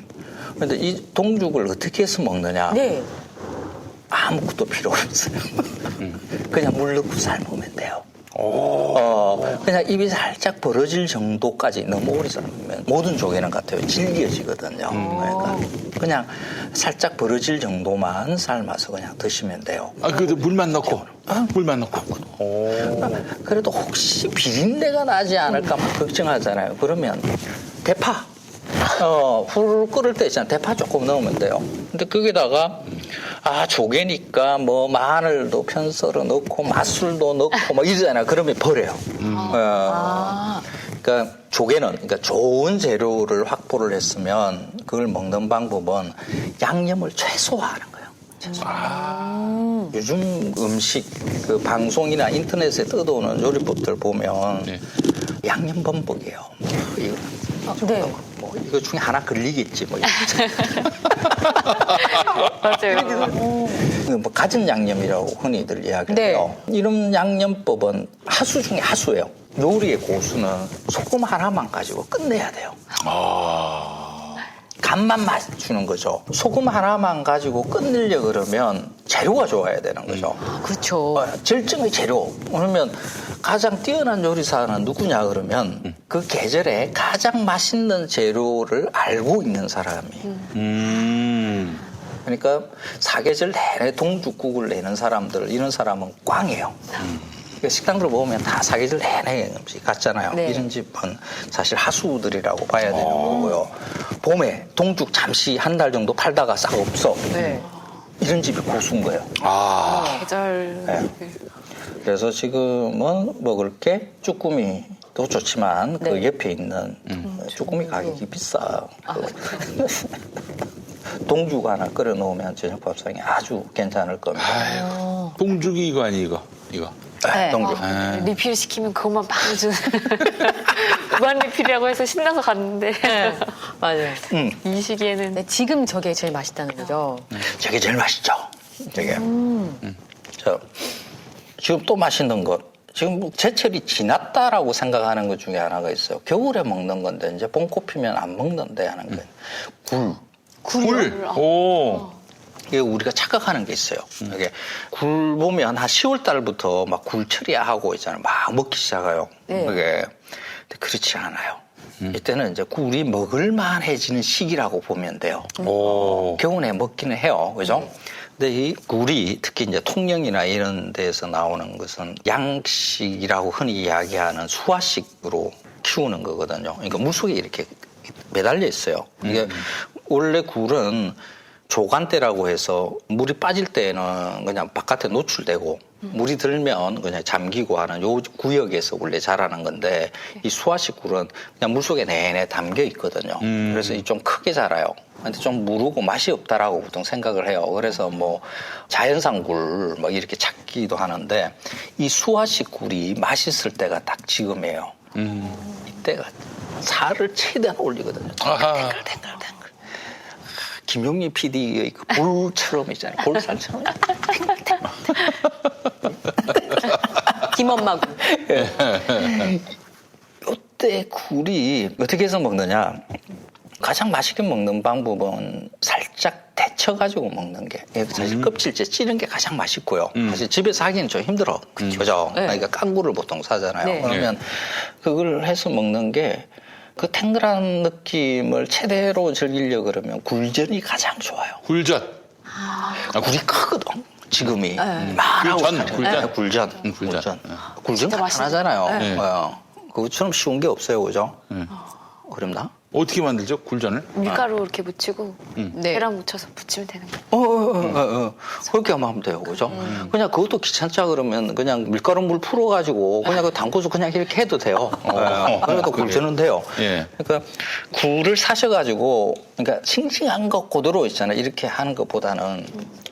그런데 이 동죽을 어떻게 해서 먹느냐? 네. 아무것도 필요 없어요. 그냥 물 넣고 삶으면 돼요. 그냥 입이 살짝 벌어질 정도까지 너무 오래 삶으면 모든 조개는 같아요. 질겨지거든요. 그러니까 그냥 살짝 벌어질 정도만 삶아서 그냥 드시면 돼요. 아, 그래도 물만 넣고. 물만 넣고. 오. 그래도 혹시 비린내가 나지 않을까 막 걱정하잖아요. 그러면 대파. 훌 끓을 때 있잖아요. 대파 조금 넣으면 돼요. 근데 거기다가 조개니까 뭐 마늘도 편썰어 넣고 맛술도 넣고 막 이러잖아요. 그러면 버려요. 그러니까 조개는 그러니까 좋은 재료를 확보를 했으면 그걸 먹는 방법은 양념을 최소화하는 거예요. 요즘 음식 그 방송이나 인터넷에 떠도는 요리법들 보면 네. 양념 범벅이에요. 이거 네. 뭐 이거 중에 하나 걸리겠지 뭐. 맞아요. 뭐 갖은 양념이라고 흔히들 이야기를 네. 해요. 이런 양념법은 하수 중에 하수예요. 요리의 고수는 소금 하나만 가지고 끝내야 돼요. 간만 맞추는 거죠. 소금 하나만 가지고 끝내려고 그러면 재료가 좋아야 되는 거죠. 그렇죠. 절정의 재료. 그러면 가장 뛰어난 요리사는 누구냐 그러면 그 계절에 가장 맛있는 재료를 알고 있는 사람이에요. 그러니까 사계절 내내 동죽국을 내는 사람들 이런 사람은 꽝이에요. 그러니까 식당들 보면 다 사계절 내내 음식 같잖아요. 네. 이런 집은 사실 하수들이라고 봐야 되는 거고요. 봄에 동죽 잠시 한 달 정도 팔다가 싹 없어. 네. 이런 집이 고수인 거예요. 계절. 네. 그래서 지금은 먹을 게 쭈꾸미도 좋지만 그 네. 옆에 있는 쭈꾸미 가격이 비싸. 동죽 하나 끓여 놓으면 저녁 밥상이 아주 괜찮을 겁니다. 아이고. 동죽이 이거 아니, 이거. 네. 동죽. 리필 시키면 그것만 빵 주는. 무한 리필이라고 해서 신나서 갔는데. 네. 맞아요. 이 시기에는. 네, 지금 저게 제일 맛있다는 거죠. 저게 제일 맛있죠. 저게. 자, 지금 또 맛있는 것. 지금 제철이 지났다라고 생각하는 것 중에 하나가 있어요. 겨울에 먹는 건데 이제 봄꽃 피면 안 먹는데 하는 거예요. 굴. 굴. 오. 이게 우리가 착각하는 게 있어요. 이게 굴 보면 한 10월 달부터 막 굴 처리하고 있잖아요. 막 먹기 시작해요. 네. 그게 근데 그렇지 않아요. 이때는 이제 굴이 먹을만해지는 시기라고 보면 돼요. 오. 겨우내 먹기는 해요. 그죠? 근데 이 굴이 특히 이제 통영이나 이런 데서 나오는 것은 양식이라고 흔히 이야기하는 수화식으로 키우는 거거든요. 그러니까 물속에 이렇게 매달려 있어요. 이게 원래 굴은 조간대라고 해서 물이 빠질 때는 그냥 바깥에 노출되고 물이 들면 그냥 잠기고 하는 요 구역에서 원래 자라는 건데 이 수화식 굴은 그냥 물속에 내내 담겨 있거든요. 그래서 좀 크게 자라요. 근데 좀 무르고 맛이 없다라고 보통 생각을 해요. 그래서 뭐 자연산 굴 막 이렇게 찾기도 하는데 이 수화식 굴이 맛있을 때가 딱 지금이에요. 이때가 살을 최대한 올리거든요. 탱글탱글. 김용민 PD의 그 볼처럼 있잖아요. 볼살처럼. 김엄마고. 이때 굴이 어떻게 해서 먹느냐. 가장 맛있게 먹는 방법은 살짝 데쳐가지고 먹는 게 사실 껍질째 찌는 게 가장 맛있고요. 사실 집에서 하기는 좀 힘들어. 그죠? 네. 그러니까 깐굴을 보통 사잖아요. 네. 그러면 그걸 해서 먹는 게 그 탱글한 느낌을 최대로 즐기려고 그러면 굴전이 가장 좋아요. 굴전. 굴이 크거든. 지금이 말하고 굴전, 굴전. 굴전. 굴전. 굴전 진짜 간단하잖아요. 네. 그것처럼 쉬운 게 없어요, 그죠? 어렵나? 어떻게 만들죠? 굴전을? 밀가루 이렇게 묻히고 네. 계란 묻혀서 부치면 되는 거예요. 그렇게 하면 돼요, 그죠? 그냥 그것도 귀찮자 그러면 그냥 밀가루 물 풀어가지고 그냥 그 담궈서 그냥 이렇게 해도 돼요. 그래도 굴전은 돼요. 예. 그러니까 굴을 사셔가지고 그러니까 싱싱한 거 그대로 있잖아요. 이렇게 하는 것보다는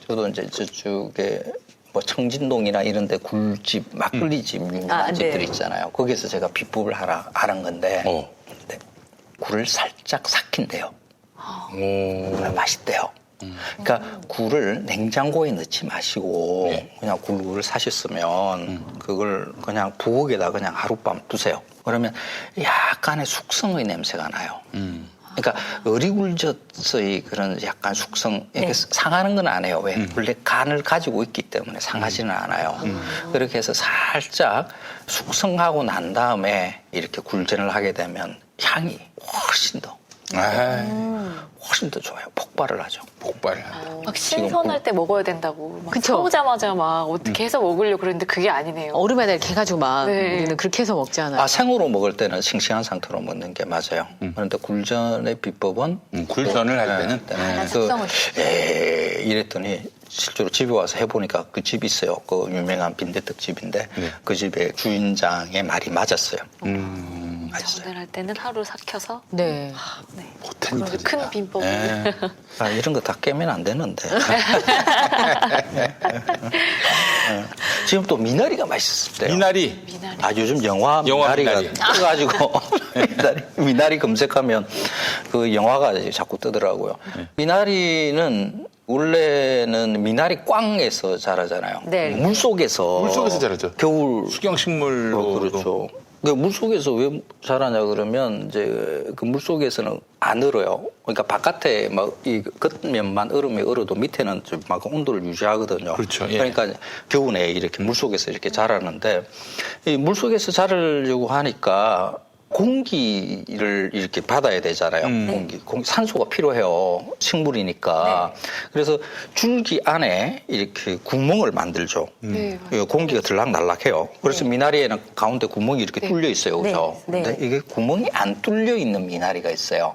저도 이제 저쪽에 뭐 청진동이나 이런 데 굴집, 막걸리집 유명한 집들 네. 있잖아요. 거기에서 제가 비법을 하는 건데 어. 네. 굴을 살짝 삭힌대요. 오. 맛있대요. 그러니까 굴을 냉장고에 넣지 마시고 네. 그냥 굴을 사셨으면 그걸 그냥 부엌에다 그냥 하룻밤 두세요. 그러면 약간의 숙성의 냄새가 나요. 그러니까 어리굴젓의 그런 약간 숙성, 이렇게 상하는 건 안 해요. 왜? 원래 간을 가지고 있기 때문에 상하지는 않아요. 그렇게 해서 살짝 숙성하고 난 다음에 이렇게 굴전을 하게 되면 향이 훨씬 더 좋아요. 폭발을 하죠. 폭발을 한다. 막 신선할 때 먹어야 된다고. 막 그쵸. 사오자마자 막 어떻게 해서 먹으려고 그랬는데 그게 아니네요. 얼음에다 이렇게 해가지고 막 네. 우리는 그렇게 해서 먹잖아요. 생으로 먹을 때는 싱싱한 상태로 먹는 게 맞아요. 그런데 굴전의 비법은 굴전을 할 때는 숙성을. 이랬더니 실제로 집에 와서 해보니까 그 집이 있어요. 그 유명한 빈대떡 집인데 그 집의 주인장의 말이 맞았어요. 맛있어요. 전을 할 때는 하루 삭혀서 네. 보탄이 그런 큰 비법을 이런 거 다 깨면 안 되는데. 지금 또 미나리가 맛있을 때요. 미나리. 요즘 영화 미나리가 미나리. 떠가지고 미나리 검색하면 그 영화가 자꾸 뜨더라고요. 미나리는 원래는 미나리 꽝에서 자라잖아요. 네. 물속에서 자라죠. 겨울 수경식물로. 그렇죠. 그 물속에서 왜 자라냐 그러면 이제 그 물속에서는 안 얼어요. 그러니까 바깥에 막 이 겉면만 얼음이 얼어도 밑에는 좀 막 온도를 유지하거든요. 그렇죠. 예. 그러니까 겨우내 이렇게 물속에서 이렇게 자라는데 이 물속에서 자라려고 하니까 공기를 이렇게 받아야 되잖아요. 공기, 산소가 필요해요. 식물이니까. 그래서 줄기 안에 이렇게 구멍을 만들죠. 네, 공기가 들락날락해요. 그래서 미나리에는 가운데 구멍이 이렇게 뚫려 있어요. 그죠? 네. 근데 이게 구멍이 안 뚫려 있는 미나리가 있어요.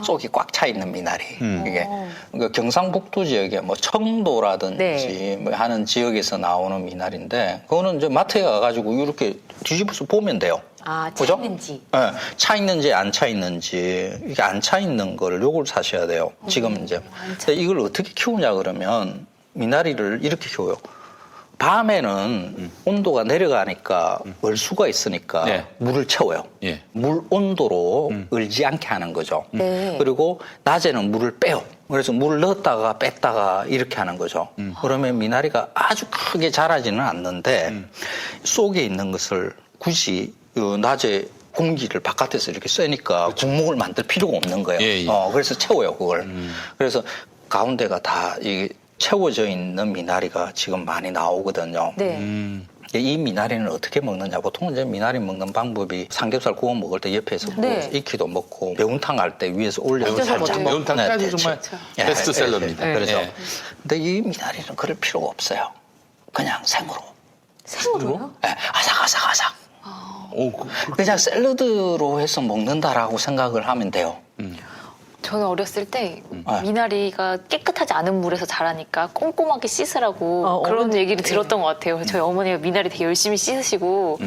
속이 꽉 차 있는 미나리. 이게 그러니까 경상북도 지역에 뭐 청도라든지 뭐 하는 지역에서 나오는 미나리인데 그거는 이제 마트에 가가지고 이렇게 뒤집어서 보면 돼요. 차 그죠? 있는지. 네, 차 있는지 안 차 있는지 이게 안 차 있는 걸 요걸 사셔야 돼요. 지금 이제 근데 이걸 어떻게 키우냐 그러면 미나리를 이렇게 키워요. 밤에는 온도가 내려가니까 얼수가 있으니까 네. 물을 채워요. 예. 물 온도로 얼지 않게 하는 거죠. 네. 그리고 낮에는 물을 빼요. 그래서 물을 넣었다가 뺐다가 이렇게 하는 거죠. 그러면 미나리가 아주 크게 자라지는 않는데 속에 있는 것을 굳이 낮에 공기를 바깥에서 이렇게 쐬니까 구멍을 만들 필요가 없는 거예요. 예, 예. 그래서 채워요, 그걸. 그래서 가운데가 다 이게 채워져 있는 미나리가 지금 많이 나오거든요. 네. 이 미나리는 어떻게 먹느냐. 보통 이제 미나리 먹는 방법이 삼겹살 구워 먹을 때 옆에서 네. 익히도 먹고 매운탕 할 때 위에서 올려서 얹어서 살짝 먹어요. 매운탕까지 네, 정말 대체. 베스트셀러입니다. 그래서 예. 근데 이 미나리는 그럴 필요가 없어요. 그냥 생으로. 생으로요? 예, 아삭아삭아삭. 오, 그냥 샐러드로 해서 먹는다라고 생각을 하면 돼요. 저는 어렸을 때 아. 미나리가 깨끗하지 않은 물에서 자라니까 꼼꼼하게 씻으라고 그런 어머니- 얘기를 들었던 것 같아요. 저희 어머니가 미나리 되게 열심히 씻으시고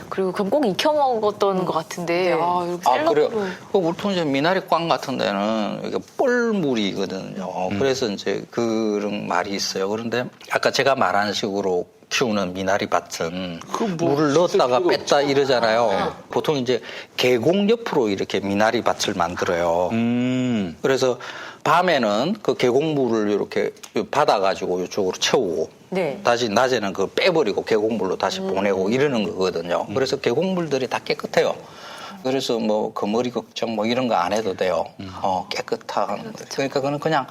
그리고 그럼 꼭 익혀 먹었던 것 같은데 네. 아, 이렇게 아, 샐러드로 그래요? 보통 이제 미나리꽝 같은 데는 이게 뻘물이거든요. 그래서 이제 그런 말이 있어요. 그런데 아까 제가 말한 식으로 키우는 미나리 밭은 뭐 물을 넣었다가 필요가 뺐다 없죠. 이러잖아요. 보통 이제 계곡 옆으로 이렇게 미나리 밭을 만들어요. 그래서 밤에는 그 계곡물을 이렇게 받아가지고 이쪽으로 채우고 네. 다시 낮에는 그 빼버리고 계곡물로 다시 보내고 이러는 거거든요. 그래서 계곡물들이 다 깨끗해요. 그래서 뭐 거머리 걱정 뭐 이런 거 안 해도 돼요. 깨끗한. 그러니까 그는 그냥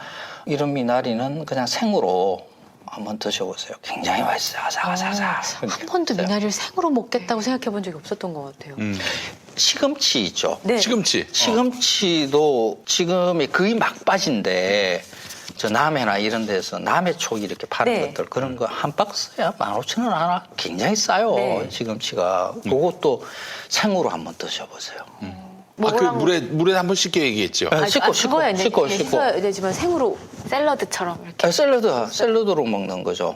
이런 미나리는 그냥 생으로 한번 드셔보세요. 굉장히 맛있어요. 아삭아삭아삭. 한 번도 미나리를 생으로 먹겠다고 생각해 본 적이 없었던 것 같아요. 시금치 있죠. 네. 시금치. 시금치도 지금이 거의 막바지인데 저 남해나 이런 데서 남해촉 이렇게 파는 네. 것들 그런 거 한 박스야 15,000원 하나 굉장히 싸요. 네. 시금치가. 그것도 생으로 한번 드셔보세요. 아, 그 물에 한 번 씻게 얘기했죠. 네, 씻고 그거야 이제 씻고 씻어야 되지만 생으로 샐러드처럼 이렇게 샐러드로 먹는 거죠.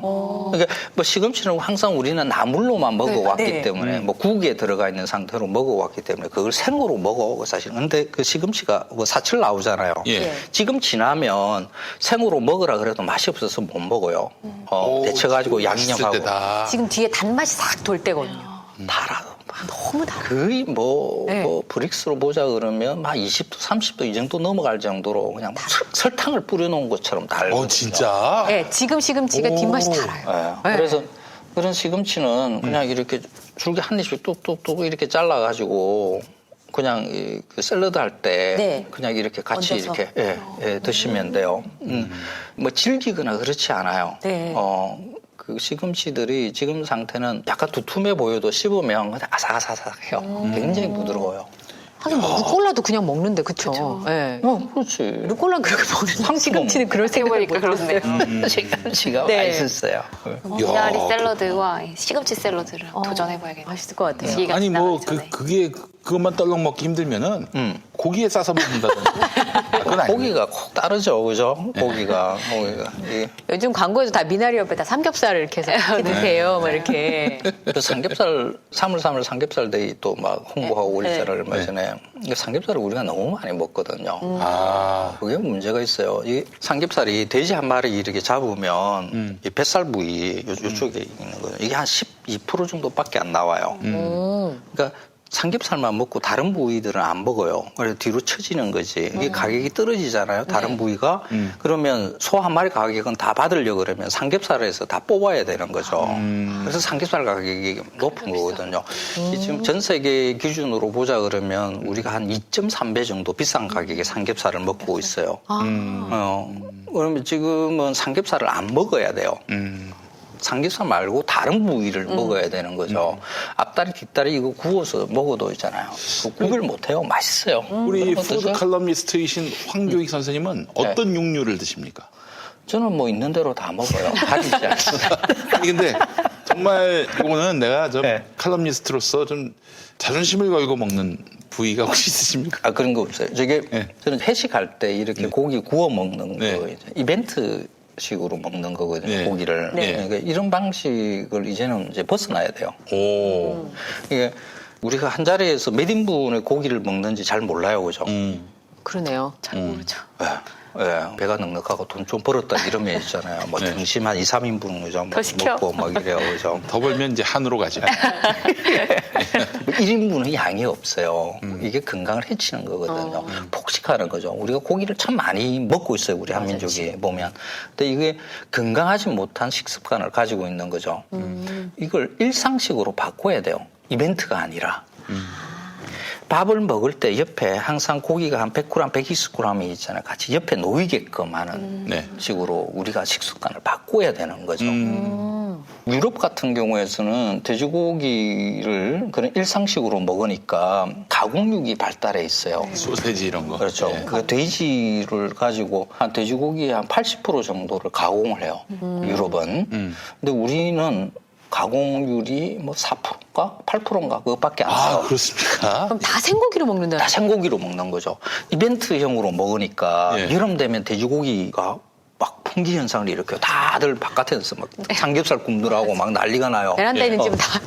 그러니까 뭐 시금치는 항상 우리는 나물로만 먹어왔기 네. 때문에 뭐 국에 들어가 있는 상태로 먹어왔기 때문에 그걸 생으로 먹어 사실. 근데 그 시금치가 뭐 사철 나오잖아요. 예. 지금 지나면 생으로 먹으라 그래도 맛이 없어서 못 먹어요. 데쳐가지고 양념하고 맛있을 때다. 지금 뒤에 단맛이 싹 돌 때거든요. 달아. 너무 달아. 거의 뭐 네. 브릭스로 보자 그러면 막 20도, 30도 이 정도 넘어갈 정도로 그냥 설탕을 뿌려놓은 것처럼 달고. 진짜? 네, 지금 시금치가 뒷맛이 달아요. 네. 그래서 그런 시금치는 그냥 이렇게 줄기 한 입씩 뚝뚝뚝 이렇게 잘라가지고 그냥 그 샐러드 할 때 네. 그냥 이렇게 같이 얹어서. 이렇게 드시면 돼요. 뭐 질기거나 그렇지 않아요. 네. 그 시금치들이 지금 상태는 약간 두툼해 보여도 씹으면 그냥 아삭아삭해요. 굉장히 부드러워요. 하긴 뭐 루꼴라도 그냥 먹는데 그쵸? 네. 그렇지. 루꼴라 그렇게 먹는데 시금치는 그럴 생각을 해보니까 그렇네요. 시금치가 네. 맛있었어요. 미나리 샐러드와 시금치 샐러드를 도전해봐야겠네요. 맛있을 것 같아요. 시기가 아니 뭐 지나가기 전에. 그것만 떨렁 먹기 힘들면은 고기에 싸서 먹는다든지. 그건 아니에요. 고기가 콕 따르죠, 그죠? 고기가. 예. 요즘 광고에도 다 미나리 옆에 다 삼겹살을 이렇게 해서 같이 드세요. 막 이렇게. 그 삼겹살 3월 삼겹살 데이 또 막 홍보하고 올리잖아요, 얼마 네. 전에. 그 삼겹살을 우리가 너무 많이 먹거든요. 아. 그게 문제가 있어요. 이 삼겹살이 돼지 한 마리 이렇게 잡으면 이 뱃살 부위 요쪽에 있는 거예요. 이게 한 12% 정도밖에 안 나와요. 그러니까 삼겹살만 먹고 다른 부위들은 안 먹어요. 그래서 뒤로 처지는 거지. 이게 가격이 떨어지잖아요. 다른 부위가. 그러면 소 한 마리 가격은 다 받으려고 그러면 삼겹살에서 다 뽑아야 되는 거죠. 그래서 삼겹살 가격이 높은 거거든요. 지금 전 세계 기준으로 보자 그러면 우리가 한 2.3배 정도 비싼 가격에 삼겹살을 먹고 있어요. 그러면 지금은 삼겹살을 안 먹어야 돼요. 삼겹살 말고 다른 부위를 먹어야 되는 거죠. 앞다리, 뒷다리 이거 구워서 먹어도 있잖아요. 구별 못해요. 맛있어요. 우리 그런 거 푸드 드세요? 칼럼니스트이신 황교익 선생님은 어떤 육류를 드십니까? 저는 뭐 있는 대로 다 먹어요. 가리지 않습니다. 아니 근데 정말 이거는 내가 좀 네. 칼럼니스트로서 좀 자존심을 걸고 먹는 부위가 혹시 있으십니까? 아, 그런 거 없어요. 저게 네. 저는 회식할 때 이렇게 고기 구워 먹는 네. 거, 이제 이벤트 식으로 먹는 거거든요. 네. 고기를. 네. 그러니까 이런 방식을 이제는 이제 벗어나야 돼요. 오. 이게 우리가 한 자리에서 몇 인분의 고기를 먹는지 잘 몰라요. 그죠? 그러네요. 잘 모르죠. 예, 배가 넉넉하고 돈 좀 벌었다 이러면 있잖아요. 뭐 네. 등심 한 2, 3인분 그죠? 뭐 더 시켜. 먹고 막 이래요. 그죠? 더 벌면 이제 한우로 가죠. 1인분은 양이 없어요. 이게 건강을 해치는 거거든요. 폭식하는 거죠. 우리가 고기를 참 많이 먹고 있어요. 우리 한민족이 보면. 근데 이게 건강하지 못한 식습관을 가지고 있는 거죠. 이걸 일상식으로 바꿔야 돼요. 이벤트가 아니라. 밥을 먹을 때 옆에 항상 고기가 한 100g, 120g이 있잖아요. 같이 옆에 놓이게끔 하는 네. 식으로 우리가 식습관을 바꿔야 되는 거죠. 유럽 같은 경우에서는 돼지고기를 그런 일상식으로 먹으니까 가공육이 발달해 있어요. 소세지 이런 거. 그렇죠. 네. 그 돼지를 가지고 한 돼지고기의 한 80% 정도를 가공을 해요. 유럽은. 근데 우리는 가공률이 뭐 4%인가 8%인가 그것밖에 안 아, 돼요. 그렇습니까? 그럼 다 생고기로 먹는다. 다 생고기로 먹는 거죠. 이벤트형으로 먹으니까 예. 여름 되면 돼지고기가 막 풍기 현상을 일으켜요. 다들 바깥에서 막 삼겹살 굽느라고 막 난리가 나요. 베란다에 있는 집은 다.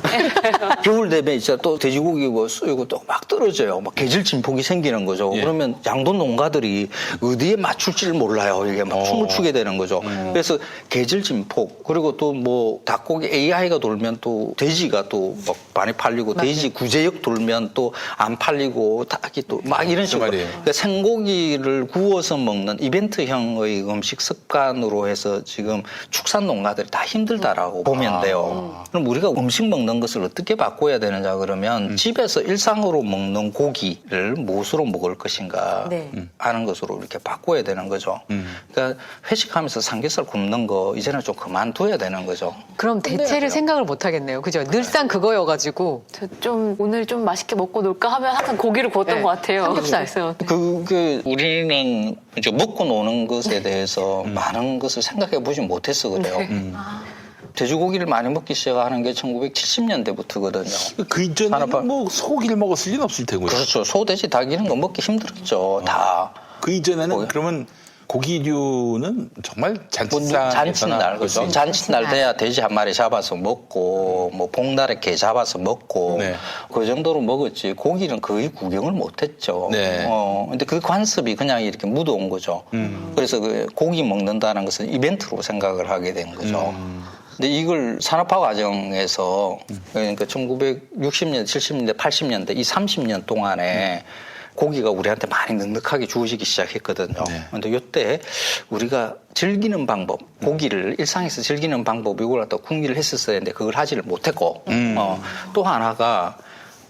겨울 되면 진짜 또 돼지고기 뭐 쏘이고 또 막 떨어져요. 막 계절 진폭이 생기는 거죠. 예. 그러면 양돈 농가들이 어디에 맞출지를 몰라요. 이게 막 춤을 추게 되는 거죠. 그래서 계절 진폭 그리고 또 뭐 닭고기 AI가 돌면 또 돼지가 또 막 많이 팔리고 돼지 구제역 돌면 또 안 팔리고 닭이 또 막 이런 식으로 말이에요. 그러니까 생고기를 구워서 먹는 이벤트형의 음식 습관으로 해서 지금 축산 농가들이 다 힘들다라고 보면 돼요. 그럼 우리가 음식 먹는 것을 어떻게 바꿔야 되느냐 그러면 집에서 일상으로 먹는 고기를 무엇으로 먹을 것인가 네. 하는 것으로 이렇게 바꿔야 되는 거죠. 그러니까 회식하면서 삼겹살 굽는 거 이제는 좀 그만둬야 되는 거죠. 그럼 대체를 생각을 못 하겠네요. 그죠? 늘상 그거여가지고. 저 좀 오늘 좀 맛있게 먹고 놀까 하면 항상 고기를 구웠던 네. 것 같아요. 삼겹살. 그래서 우리는 이제 먹고 노는 것에 대해서 많은 것을 생각해 보지 못해서 그래요. 돼지고기를 많이 먹기 시작하는 게 1970년대부터거든요. 그 이전에는 뭐 소고기를 먹었을 리는 없을 테고요. 그렇죠. 소, 돼지, 닭 이런 거 먹기 힘들었죠. 다. 그 이전에는 뭐요? 그러면 고기류는 정말 잔치상 잔칫날, 그죠? 잔칫날 돼야 돼지 한 마리 잡아서 먹고, 뭐, 복날에 개 잡아서 먹고, 네. 그 정도로 먹었지, 고기는 거의 구경을 못 했죠. 네. 근데 그 관습이 그냥 이렇게 묻어온 거죠. 그래서 그 고기 먹는다는 것은 이벤트로 생각을 하게 된 거죠. 근데 이걸 산업화 과정에서, 그러니까 1960년대, 70년대, 80년대, 이 30년 동안에 고기가 우리한테 많이 넉넉하게 주어지기 시작했거든요. 네. 근데 이때 우리가 즐기는 방법, 고기를 일상에서 즐기는 방법 이걸 갖다 궁리를 했었어야 했는데 그걸 하지를 못했고 또 하나가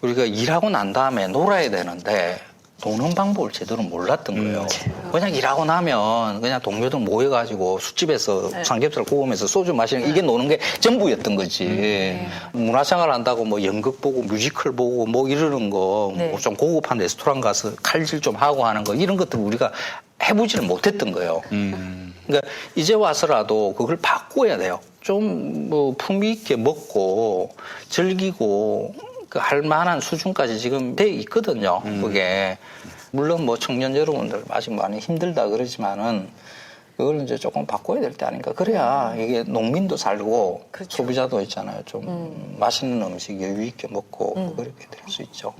우리가 일하고 난 다음에 놀아야 되는데 노는 방법을 제대로 몰랐던 거예요. 그냥 일하고 나면 그냥 동료들 모여가지고 술집에서 삼겹살 구우면서 소주 마시는 이게 노는 게 전부였던 거지. 문화생활 한다고 뭐 연극 보고 뮤지컬 보고 뭐 이러는 거, 네. 뭐 좀 고급한 레스토랑 가서 칼질 좀 하고 하는 거 이런 것들 우리가 해보지를 못했던 거예요. 그러니까 이제 와서라도 그걸 바꿔야 돼요. 좀 뭐 품위 있게 먹고 즐기고 그 할 만한 수준까지 지금 돼 있거든요. 그게 물론 뭐 청년 여러분들 아직 많이 힘들다 그러지만은 그걸 이제 조금 바꿔야 될 때 아닌가. 그래야 이게 농민도 살고 소비자도 있잖아요. 좀 맛있는 음식 여유 있게 먹고 그렇게 될 수 있죠.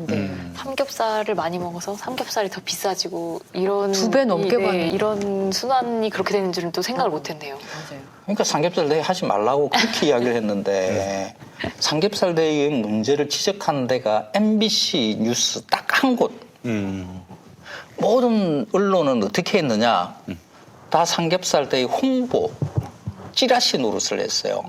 삼겹살을 많이 먹어서 삼겹살이 더 비싸지고 이런 2배 넘게 네, 받는. 이런 순환이 그렇게 되는 줄은 또 생각을 못했네요. 맞아요. 그러니까 삼겹살 대회 하지 말라고 그렇게 이야기를 했는데 삼겹살 대회의 문제를 지적하는 데가 MBC 뉴스 딱 한 곳. 모든 언론은 어떻게 했느냐. 다 삼겹살 대회 홍보, 찌라시 노릇을 했어요.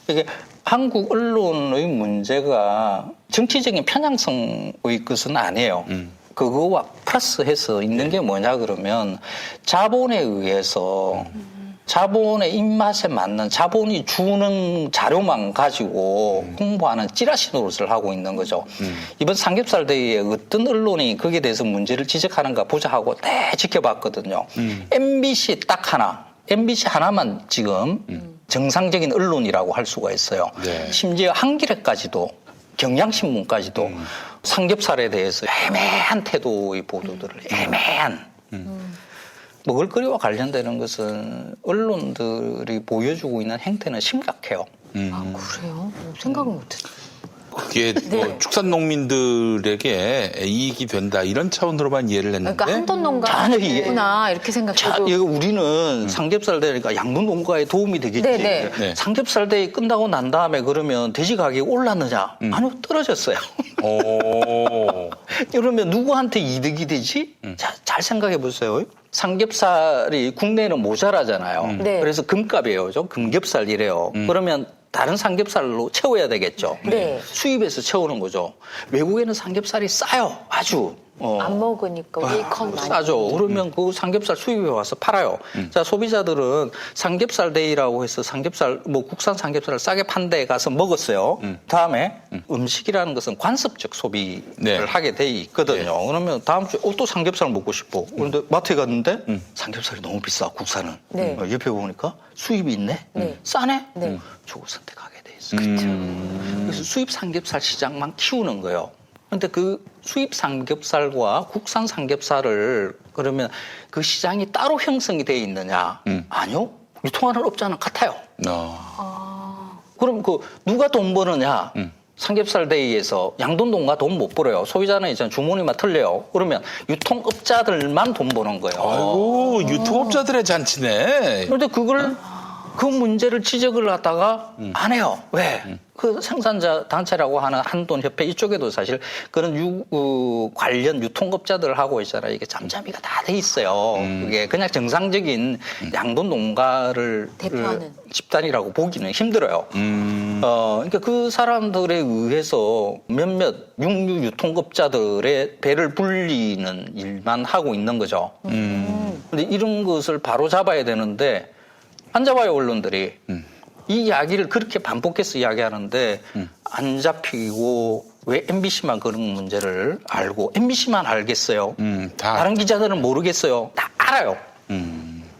이게 한국 언론의 문제가 정치적인 편향성의 것은 아니에요. 그거와 플러스해서 있는 게 뭐냐 그러면 자본에 의해서 자본의 입맛에 맞는 자본이 주는 자료만 가지고 홍보하는 찌라시 노릇을 하고 있는 거죠. 이번 삼겹살 대회에 어떤 언론이 거기에 대해서 문제를 지적하는가 보자 하고 네 지켜봤거든요. MBC 딱 하나, MBC 하나만 지금 정상적인 언론이라고 할 수가 있어요. 네. 심지어 한겨레까지도 경향신문까지도 삼겹살에 대해서 애매한 태도의 보도들을 애매한 먹을거리와 관련되는 것은 언론들이 보여주고 있는 행태는 심각해요. 아, 그래요? 생각을 못했어요. 그게 뭐 축산 농민들에게 이익이 된다 이런 차원으로만 이해를 했는데 그러니까 한돈 농가 전혀 이해- 구나 이렇게 자, 생각해도 이거 우리는 삼겹살 대회니까 양돈 농가에 도움이 되겠지. 네네. 네. 삼겹살 대회 끝나고 난 다음에 그러면 돼지 가격이 올랐느냐? 아니요, 떨어졌어요. 오. 그러면 누구한테 이득이 되지? 자, 잘 생각해 보세요. 삼겹살이 국내에는 모자라잖아요. 네. 그래서 금값이에요. 금겹살이래요. 그러면 다른 삼겹살로 채워야 되겠죠. 네. 수입해서 채우는 거죠. 외국에는 삼겹살이 싸요. 아주. 안 먹으니까 베이컨 많이 싸죠. 그러면 그 삼겹살 수입해 와서 팔아요. 자, 소비자들은 삼겹살 데이라고 해서 삼겹살, 뭐 국산 삼겹살을 싸게 판 데 가서 먹었어요. 다음에 음식이라는 것은 관습적 소비를 네. 하게 돼 있거든요. 그러면 다음 주에 또 삼겹살 먹고 싶어. 그런데 마트에 갔는데 삼겹살이 너무 비싸, 국산은. 네. 옆에 보니까 수입이 있네? 네. 싸네? 네. 저걸 선택하게 돼 있어요. 그래서 수입 삼겹살 시장만 키우는 거예요. 근데 그 수입 삼겹살과 국산 삼겹살을 그러면 그 시장이 따로 형성이 돼 있느냐? 아니요. 유통하는 업자는 같아요. 그럼 그 누가 돈 버느냐? 삼겹살 데이에서 양돈동가 돈 못 벌어요. 소비자는 이제 주머니만 틀려요. 그러면 유통업자들만 돈 버는 거예요. 아이고, 유통업자들의 잔치네. 그런데 그걸 그 문제를 지적을 하다가 안 해요. 왜? 그 생산자 단체라고 하는 한돈협회 이쪽에도 사실 그런 관련 유통업자들하고 있잖아요. 이게 잠잠이가 다 돼 있어요. 그게 그냥 정상적인 양돈 농가를 대표하는 집단이라고 보기는 힘들어요. 그러니까 그 사람들에 의해서 몇몇 육류 유통업자들의 배를 불리는 일만 하고 있는 거죠. 근데 이런 것을 바로 잡아야 되는데 안 잡아요, 언론들이. 이 이야기를 그렇게 반복해서 이야기하는데 안 잡히고 왜 MBC만 그런 문제를 알고 MBC만 알겠어요. 다른 기자들은 모르겠어요. 다 알아요.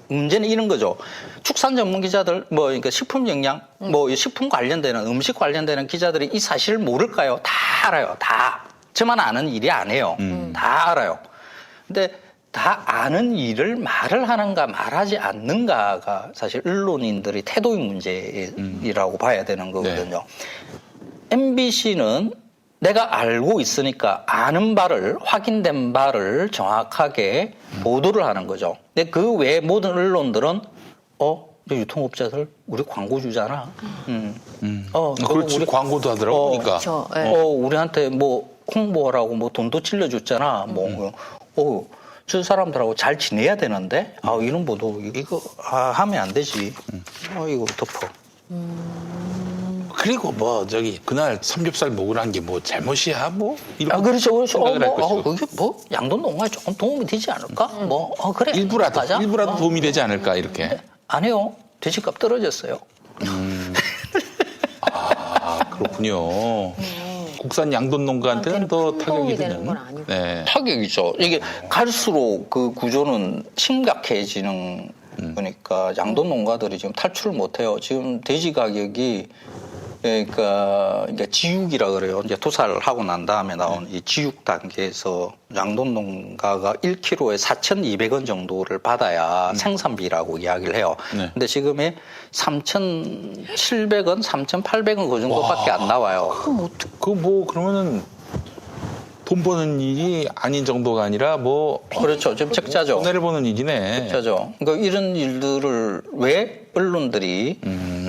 문제는 이런 거죠. 축산 전문 기자들, 뭐, 그러니까 식품 영양, 뭐, 식품 관련되는, 음식 관련되는 기자들이 이 사실을 모를까요? 다 알아요. 다. 저만 아는 일이 아니에요. 다 알아요. 근데 다 아는 일을 말을 하는가 말하지 않는가가 사실 언론인들의 태도의 문제라고 봐야 되는 거거든요. MBC는 내가 알고 있으니까 아는 바를, 확인된 바를 정확하게 보도를 하는 거죠. 근데 그 외에 모든 언론들은 유통업자들 우리 광고 주잖아. 그렇지, 우리 광고도 하더라고, 그러니까. 그렇죠. 네. 우리한테 뭐 홍보하라고 뭐 돈도 찔러줬잖아. 저 사람들하고 잘 지내야 되는데, 이런 보도, 이거, 하면 안 되지. 이거 덮어. 그리고 뭐, 그날 삼겹살 먹으라는 게 뭐 잘못이야, 뭐? 이런 그렇죠. 생각을 할 것이고. 그게 뭐, 양돈 농가에 조금 도움이 되지 않을까? 그래. 가자. 일부라도 도움이 되지 않을까, 이렇게. 안 해요. 돼지값 떨어졌어요. 그렇군요. 국산 양돈 농가한테는 더 타격이 되는 건 아니고. 네. 타격이죠. 이게 갈수록 그 구조는 심각해지는 거니까 양돈 농가들이 지금 탈출을 못 해요. 지금 돼지 가격이 그러니까 지육이라 그래요. 이제 투사를 하고 난 다음에 나온 이 지육 단계에서 양돈 농가가 1kg에 4,200원 정도를 받아야 생산비라고 이야기를 해요. 네. 근데 지금에 3,700원, 3,800원 그 정도밖에 안 나와요. 그러면은 돈 버는 일이 아닌 정도가 아니라 뭐. 그렇죠. 지금 적자죠. 손해를 보는 일이네. 적자죠. 그러니까 이런 일들을 왜 언론들이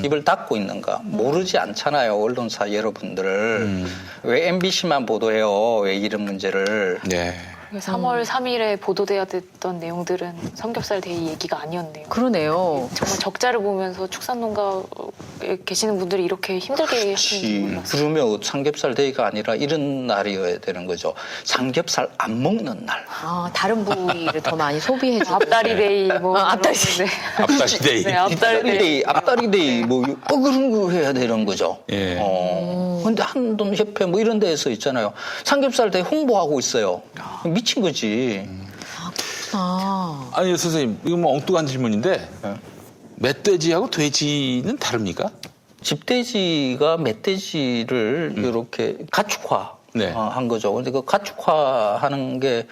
입을 닫고 있는가 모르지 않잖아요. 언론사 여러분들. 왜 MBC만 보도해요. 왜 이런 문제를. 네. 3월 3일에 보도돼야 됐던 내용들은 삼겹살 데이 얘기가 아니었네요. 그러네요. 정말 적자를 보면서 축산농가에 계시는 분들이 이렇게 힘들게 하시는지 몰랐어요. 그러면 삼겹살 데이가 아니라 이런 날이어야 되는 거죠. 삼겹살 안 먹는 날. 다른 부위를 더 많이 소비해주고. 앞다리 데이 뭐 앞다리 그런 앞다리 데이. 네, 앞다리 데이. 앞다리 데이 뭐 그런 거 해야 되는 거죠. 예. 근데 한돈협회 뭐 이런 데에서 있잖아요. 삼겹살 데이 홍보하고 있어요. 미친 거지. 아니, 선생님, 이거 뭐 엉뚱한 질문인데, 멧돼지하고 돼지는 다릅니까? 집돼지가 멧돼지를 이렇게 가축화 네. 한 거죠. 근데 그 가축화하는 게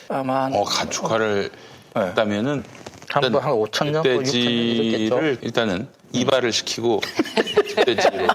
아마 가축화를 했다면은 한 5,000년, 6,000년 멧돼지를 일단은 이발을 시키고 멧돼지로.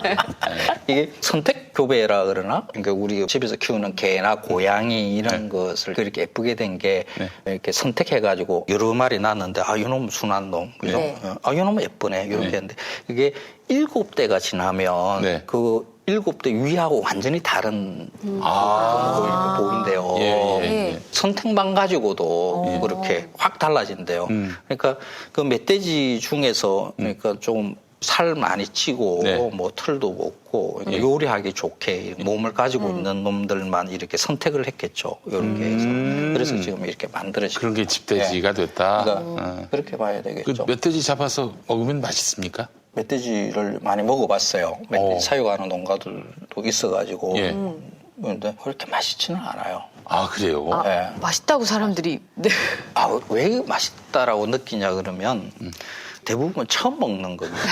이게 선택 교배라 그러나? 그러니까 우리 집에서 키우는 개나 고양이 이런 것을 그렇게 예쁘게 된 게 이렇게 선택해가지고 여러 마리 낳았는데 이놈은 순한 놈, 그죠? 네. 이놈은 예쁘네 이렇게 했는데 이게 7대가 지나면 그 7대 위하고 완전히 다른 보인대요. 예. 선택만 가지고도 그렇게 확 달라진대요. 그러니까 그 멧돼지 중에서 그러니까 좀 살 많이 찌고 네. 뭐 털도 먹고 요리하기 좋게 몸을 가지고 있는 놈들만 이렇게 선택을 했겠죠. 이렇게 해서 그래서 지금 이렇게 만들어진 그런 게 집돼지가 됐다. 그러니까 그렇게 봐야 그 되겠죠. 멧돼지 잡아서 먹으면 맛있습니까? 멧돼지를 많이 먹어봤어요. 멧돼지 사육하는 농가들도 있어가지고 예. 그런데 그렇게 맛있지는 않아요. 아 그래요? 예. 맛있다고 사람들이 네. 왜 맛있다라고 느끼냐 그러면 대부분 처음 먹는 겁니다.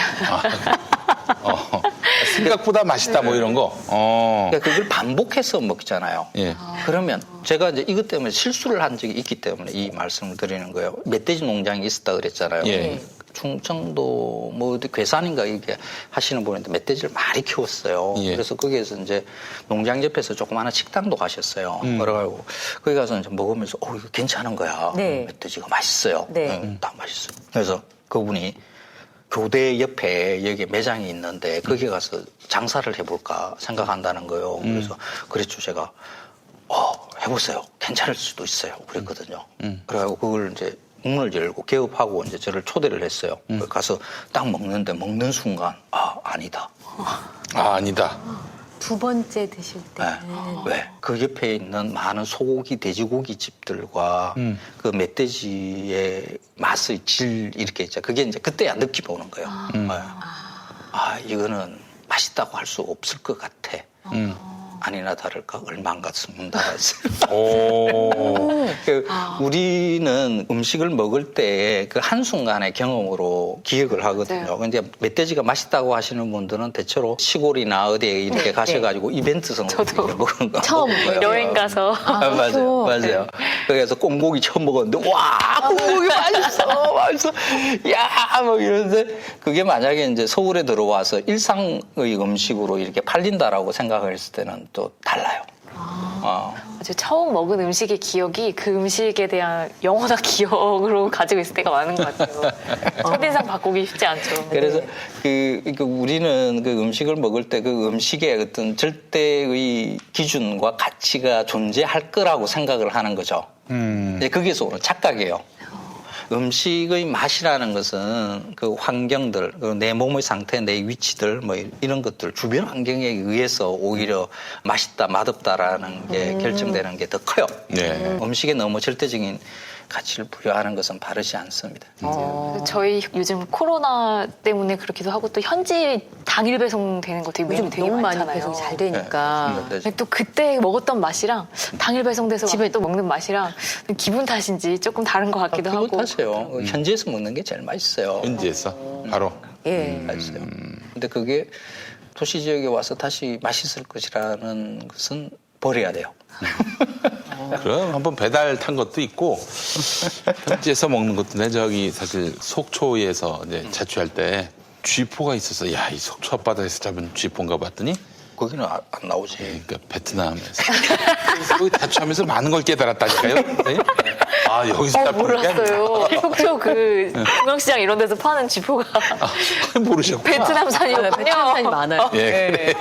생각보다 맛있다 뭐 이런 거. 그러니까 그걸 반복해서 먹잖아요. 예. 그러면 제가 이제 이것 때문에 실수를 한 적이 있기 때문에 이 말씀을 드리는 거예요. 멧돼지 농장이 있었다 그랬잖아요. 예. 충청도 뭐 어디 괴산인가 이게 하시는 분인데 멧돼지를 많이 키웠어요. 예. 그래서 거기에서 이제 농장 옆에서 조그마한 식당도 가셨어요. 그래가지고 거기 가서 이제 먹으면서 이거 괜찮은 거야. 네. met돼지가 맛있어요. 네. 다 맛있어요. 그래서 그분이 교대 옆에 여기 매장이 있는데 거기 가서 장사를 해볼까 생각한다는 거예요. 그래서 그랬죠 제가. 해보세요. 괜찮을 수도 있어요. 그랬거든요. 그래가지고 그걸 이제 문을 열고 개업하고 이제 저를 초대를 했어요. 가서 딱 먹는데 먹는 순간 아니다. 아니다. 두 번째 드실 때 네. 왜? 그 옆에 있는 많은 소고기, 돼지고기 집들과 그 멧돼지의 맛의 질 이렇게 있죠. 그게 이제 그때야 느끼 보는 거예요. 네. 이거는 맛있다고 할 수 없을 것 같아. 아니나 다를까 얼마 안 갔으면 달았어요. 우리는 음식을 먹을 때 그 한순간의 경험으로 기억을 하거든요. 근데 멧돼지가 맛있다고 하시는 분들은 대체로 시골이나 어디에 이렇게 가셔가지고 이벤트성으로 이렇게 먹는 거. 처음 여행 가서 맞아요. 맞아요. 그래서 꽁고기 처음 먹었는데, 와, 꽁고기 맛있어, 맛있어. 야, 뭐 이러는데, 그게 만약에 이제 서울에 들어와서 일상의 음식으로 이렇게 팔린다라고 생각을 했을 때는 또 달라요. 아주 처음 먹은 음식의 기억이 그 음식에 대한 영원한 기억으로 가지고 있을 때가 많은 것 같아요. 첫인상 바꾸기 쉽지 않죠. 그래서 우리는 그 음식을 먹을 때 그 음식의 어떤 절대의 기준과 가치가 존재할 거라고 생각을 하는 거죠. 이제 거기에서 오는 착각이에요. 음식의 맛이라는 것은 그 환경들, 내 몸의 상태, 내 위치들, 뭐 이런 것들, 주변 환경에 의해서 오히려 맛있다, 맛없다라는 게 결정되는 게 더 커요. 네. 음식에 너무 절대적인 가치를 부여하는 것은 바르지 않습니다. 저희 요즘 코로나 때문에 그렇기도 하고 또 현지 당일 배송되는 거 되게 요즘 되게 너무 많이 많잖아요. 배송이 잘 되니까. 네. 근데 또 그때 먹었던 맛이랑 당일 배송돼서 집에 또 먹는 맛이랑 기분 탓인지 조금 다른 것 같기도 하고. 그거 탓이에요. 현지에서 먹는 게 제일 맛있어요. 현지에서 바로. 맛있어요. 근데 그게 도시 지역에 와서 다시 맛있을 것이라는 것은 버려야 돼요. 그럼 한번 배달 탄 것도 있고 현지에서 먹는 것도 내 저기 사실 속초에서 이제 자취할 때 쥐포가 있어서 이 속초 앞바다에서 잡은 쥐포인가 봤더니 거기는 안 나오지. 그러니까 베트남에서 거기 자취하면서 많은 걸 깨달았다니까요. 네? 여기서 잡히는 게 아니라. 몰랐어요. 속초 그 중앙시장 이런 데서 파는 쥐포가 모르셨구나. 베트남산이었군요. 베트남산이 많아요. 그래요.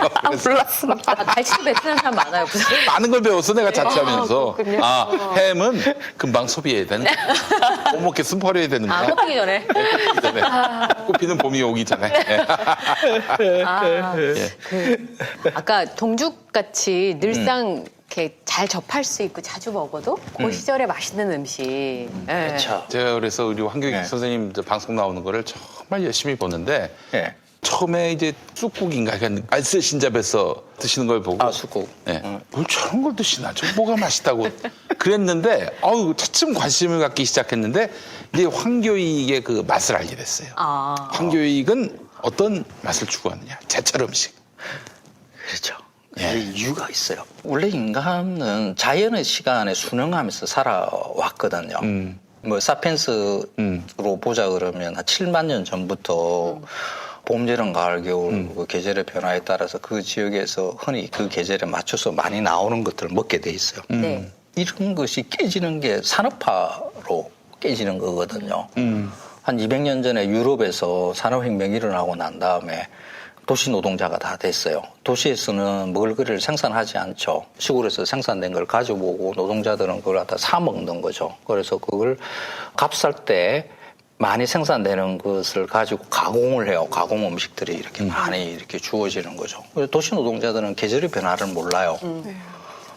몰랐습니다. 갈치도 베트남산 많아요. 많은 걸 배웠어 내가 자취하면서. 그렇군요. 햄은 금방 소비해야 되는 거야. 못 먹겠으면 버려야 되는구나. 꼽히기 전에. 꽃피는 봄이 오기 전에. 아까 동죽같이 늘상 이렇게 잘 접할 수 있고 자주 먹어도 그 시절에 맛있는 음식. 그렇죠. 제가 그래서 우리 황교익 네. 선생님 방송 나오는 거를 정말 열심히 보는데 예. 처음에 이제 쑥국인가 알쓸신잡에서 드시는 걸 보고 쑥국. 뭘 저런 걸 드시나 저 뭐가 맛있다고 그랬는데 차츰 관심을 갖기 시작했는데 이제 황교익의 그 맛을 알게 됐어요. 황교익은 어떤 맛을 추구하느냐 제철 음식. 그렇죠. 이유가 있어요. 원래 인간은 자연의 시간에 순응하면서 살아왔거든요. 뭐 사피엔스로 보자 그러면 한 7만 년 전부터 봄, 여름, 가을, 겨울 그 계절의 변화에 따라서 그 지역에서 흔히 그 계절에 맞춰서 많이 나오는 것들을 먹게 돼 있어요. 네. 이런 것이 깨지는 게 산업화로 깨지는 거거든요. 한 200년 전에 유럽에서 산업혁명이 일어나고 난 다음에 도시 노동자가 다 됐어요. 도시에서는 먹을거리를 생산하지 않죠. 시골에서 생산된 걸 가져오고 노동자들은 그걸 갖다 사 먹는 거죠. 그래서 그걸 값 살 때 많이 생산되는 것을 가지고 가공을 해요. 가공 음식들이 이렇게 많이 이렇게 주어지는 거죠. 도시 노동자들은 계절의 변화를 몰라요.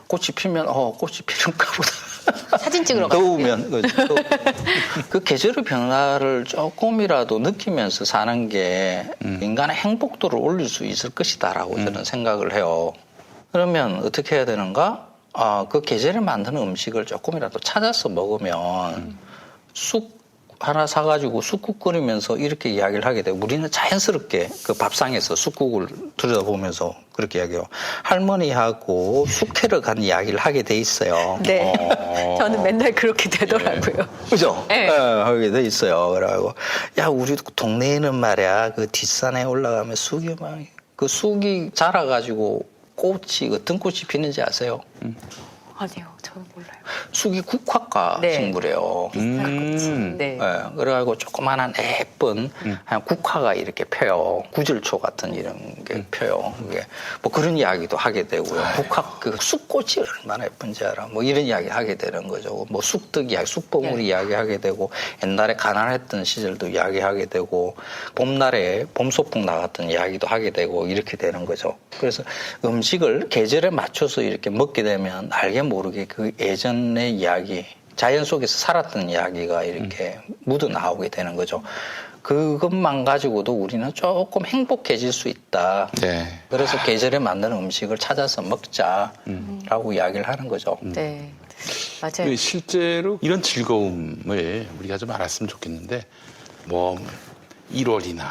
꽃이 피면 꽃이 피는가 보다. 사진 찍으러 가요. 더우면 그 계절의 변화를 조금이라도 느끼면서 사는 게 인간의 행복도를 올릴 수 있을 것이다라고 저는 생각을 해요. 그러면 어떻게 해야 되는가? 그 계절에 만드는 음식을 조금이라도 찾아서 먹으면 쑥 하나 사가지고 쑥국 끓이면서 이렇게 이야기를 하게 돼요. 우리는 자연스럽게 그 밥상에서 쑥국을 들여다보면서 그렇게 이야기해요. 할머니하고 쑥캐러 간 이야기를 하게 돼 있어요. 네. 저는 맨날 그렇게 되더라고요. 그죠? 네. 하게 돼 있어요. 그래가지고, 야, 우리 동네에는 말이야, 그 뒷산에 올라가면 쑥이 막, 그 쑥이 자라가지고 꽃이, 어떤 꽃이 피는지 아세요? 아니요, 저는 몰라요. 쑥이 국화과 네. 식물이에요. 네. 그래가지고 조그마한 예쁜 한 국화가 이렇게 펴요. 구절초 같은 이런 게 펴요. 그게 뭐 그런 이야기도 하게 되고요. 국화 그 쑥꽃이 얼마나 예쁜지 알아. 뭐 이런 이야기 하게 되는 거죠. 뭐 쑥떡 이야기, 쑥버무리 네. 이야기하게 되고 옛날에 가난했던 시절도 이야기하게 되고 봄날에 봄소풍 나갔던 이야기도 하게 되고 이렇게 되는 거죠. 그래서 음식을 계절에 맞춰서 이렇게 먹게 되면 알게 모르게 그 예전의 이야기, 자연 속에서 살았던 이야기가 이렇게 묻어 나오게 되는 거죠. 그것만 가지고도 우리는 조금 행복해질 수 있다. 네. 그래서 계절에 맞는 음식을 찾아서 먹자라고 이야기를 하는 거죠. 네. 맞아요. 실제로 이런 즐거움을 우리가 좀 알았으면 좋겠는데, 뭐 1월이나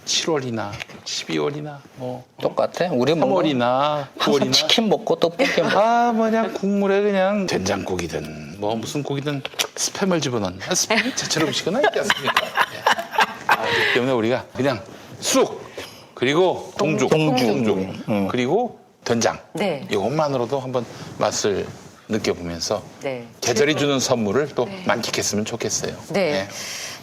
7월이나 12월이나 뭐 똑같아. 우리 뭐 3월이나 항상 9월이나 치킨 먹고 떡볶이 먹고 그냥 국물에 그냥 된장국이든 뭐 무슨 국이든 스팸을 집어넣는 스팸 제철 음식은 아니지 않습니까? 그렇기 때문에 우리가 그냥 쑥 그리고 동죽 그리고 된장 네. 이것만으로도 한번 맛을 느껴보면서 네. 계절이 주는 선물을 또 만끽했으면 좋겠어요. 네.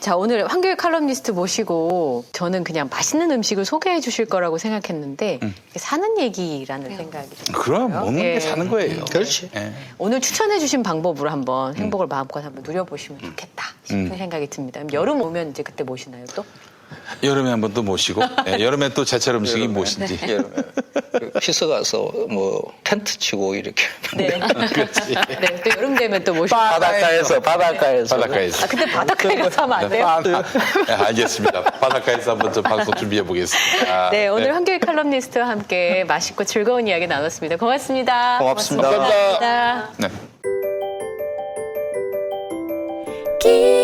자, 오늘 한교의 칼럼니스트 모시고 저는 그냥 맛있는 음식을 소개해 주실 거라고 생각했는데 이게 사는 얘기라는 생각이 들어요. 그럼 먹는 예. 게 사는 거예요. 그렇지. 예. 오늘 추천해 주신 방법으로 한번 행복을 마음껏 한번 누려보시면 좋겠다 싶은 생각이 듭니다. 그럼 여름 오면 이제 그때 모시나요 또? 여름에 한번 또 모시고 여름에 또 제철 음식이 무엇인지. 여름에 피서 가서 뭐 텐트 치고 이렇게 네. 그렇지. 네, 또 여름 되면 또 모시고. 바닷가에서 바닷가에서. 아, 근데 바닷가에 가서 하면 안 돼요? 네, 알겠습니다. 바닷가에서 한번 좀 방송 준비해 보겠습니다. 네, 오늘 한교의 칼럼니스트와 함께 맛있고 즐거운 이야기 나눴습니다. 고맙습니다. 고맙습니다. 고맙습니다. 네. 길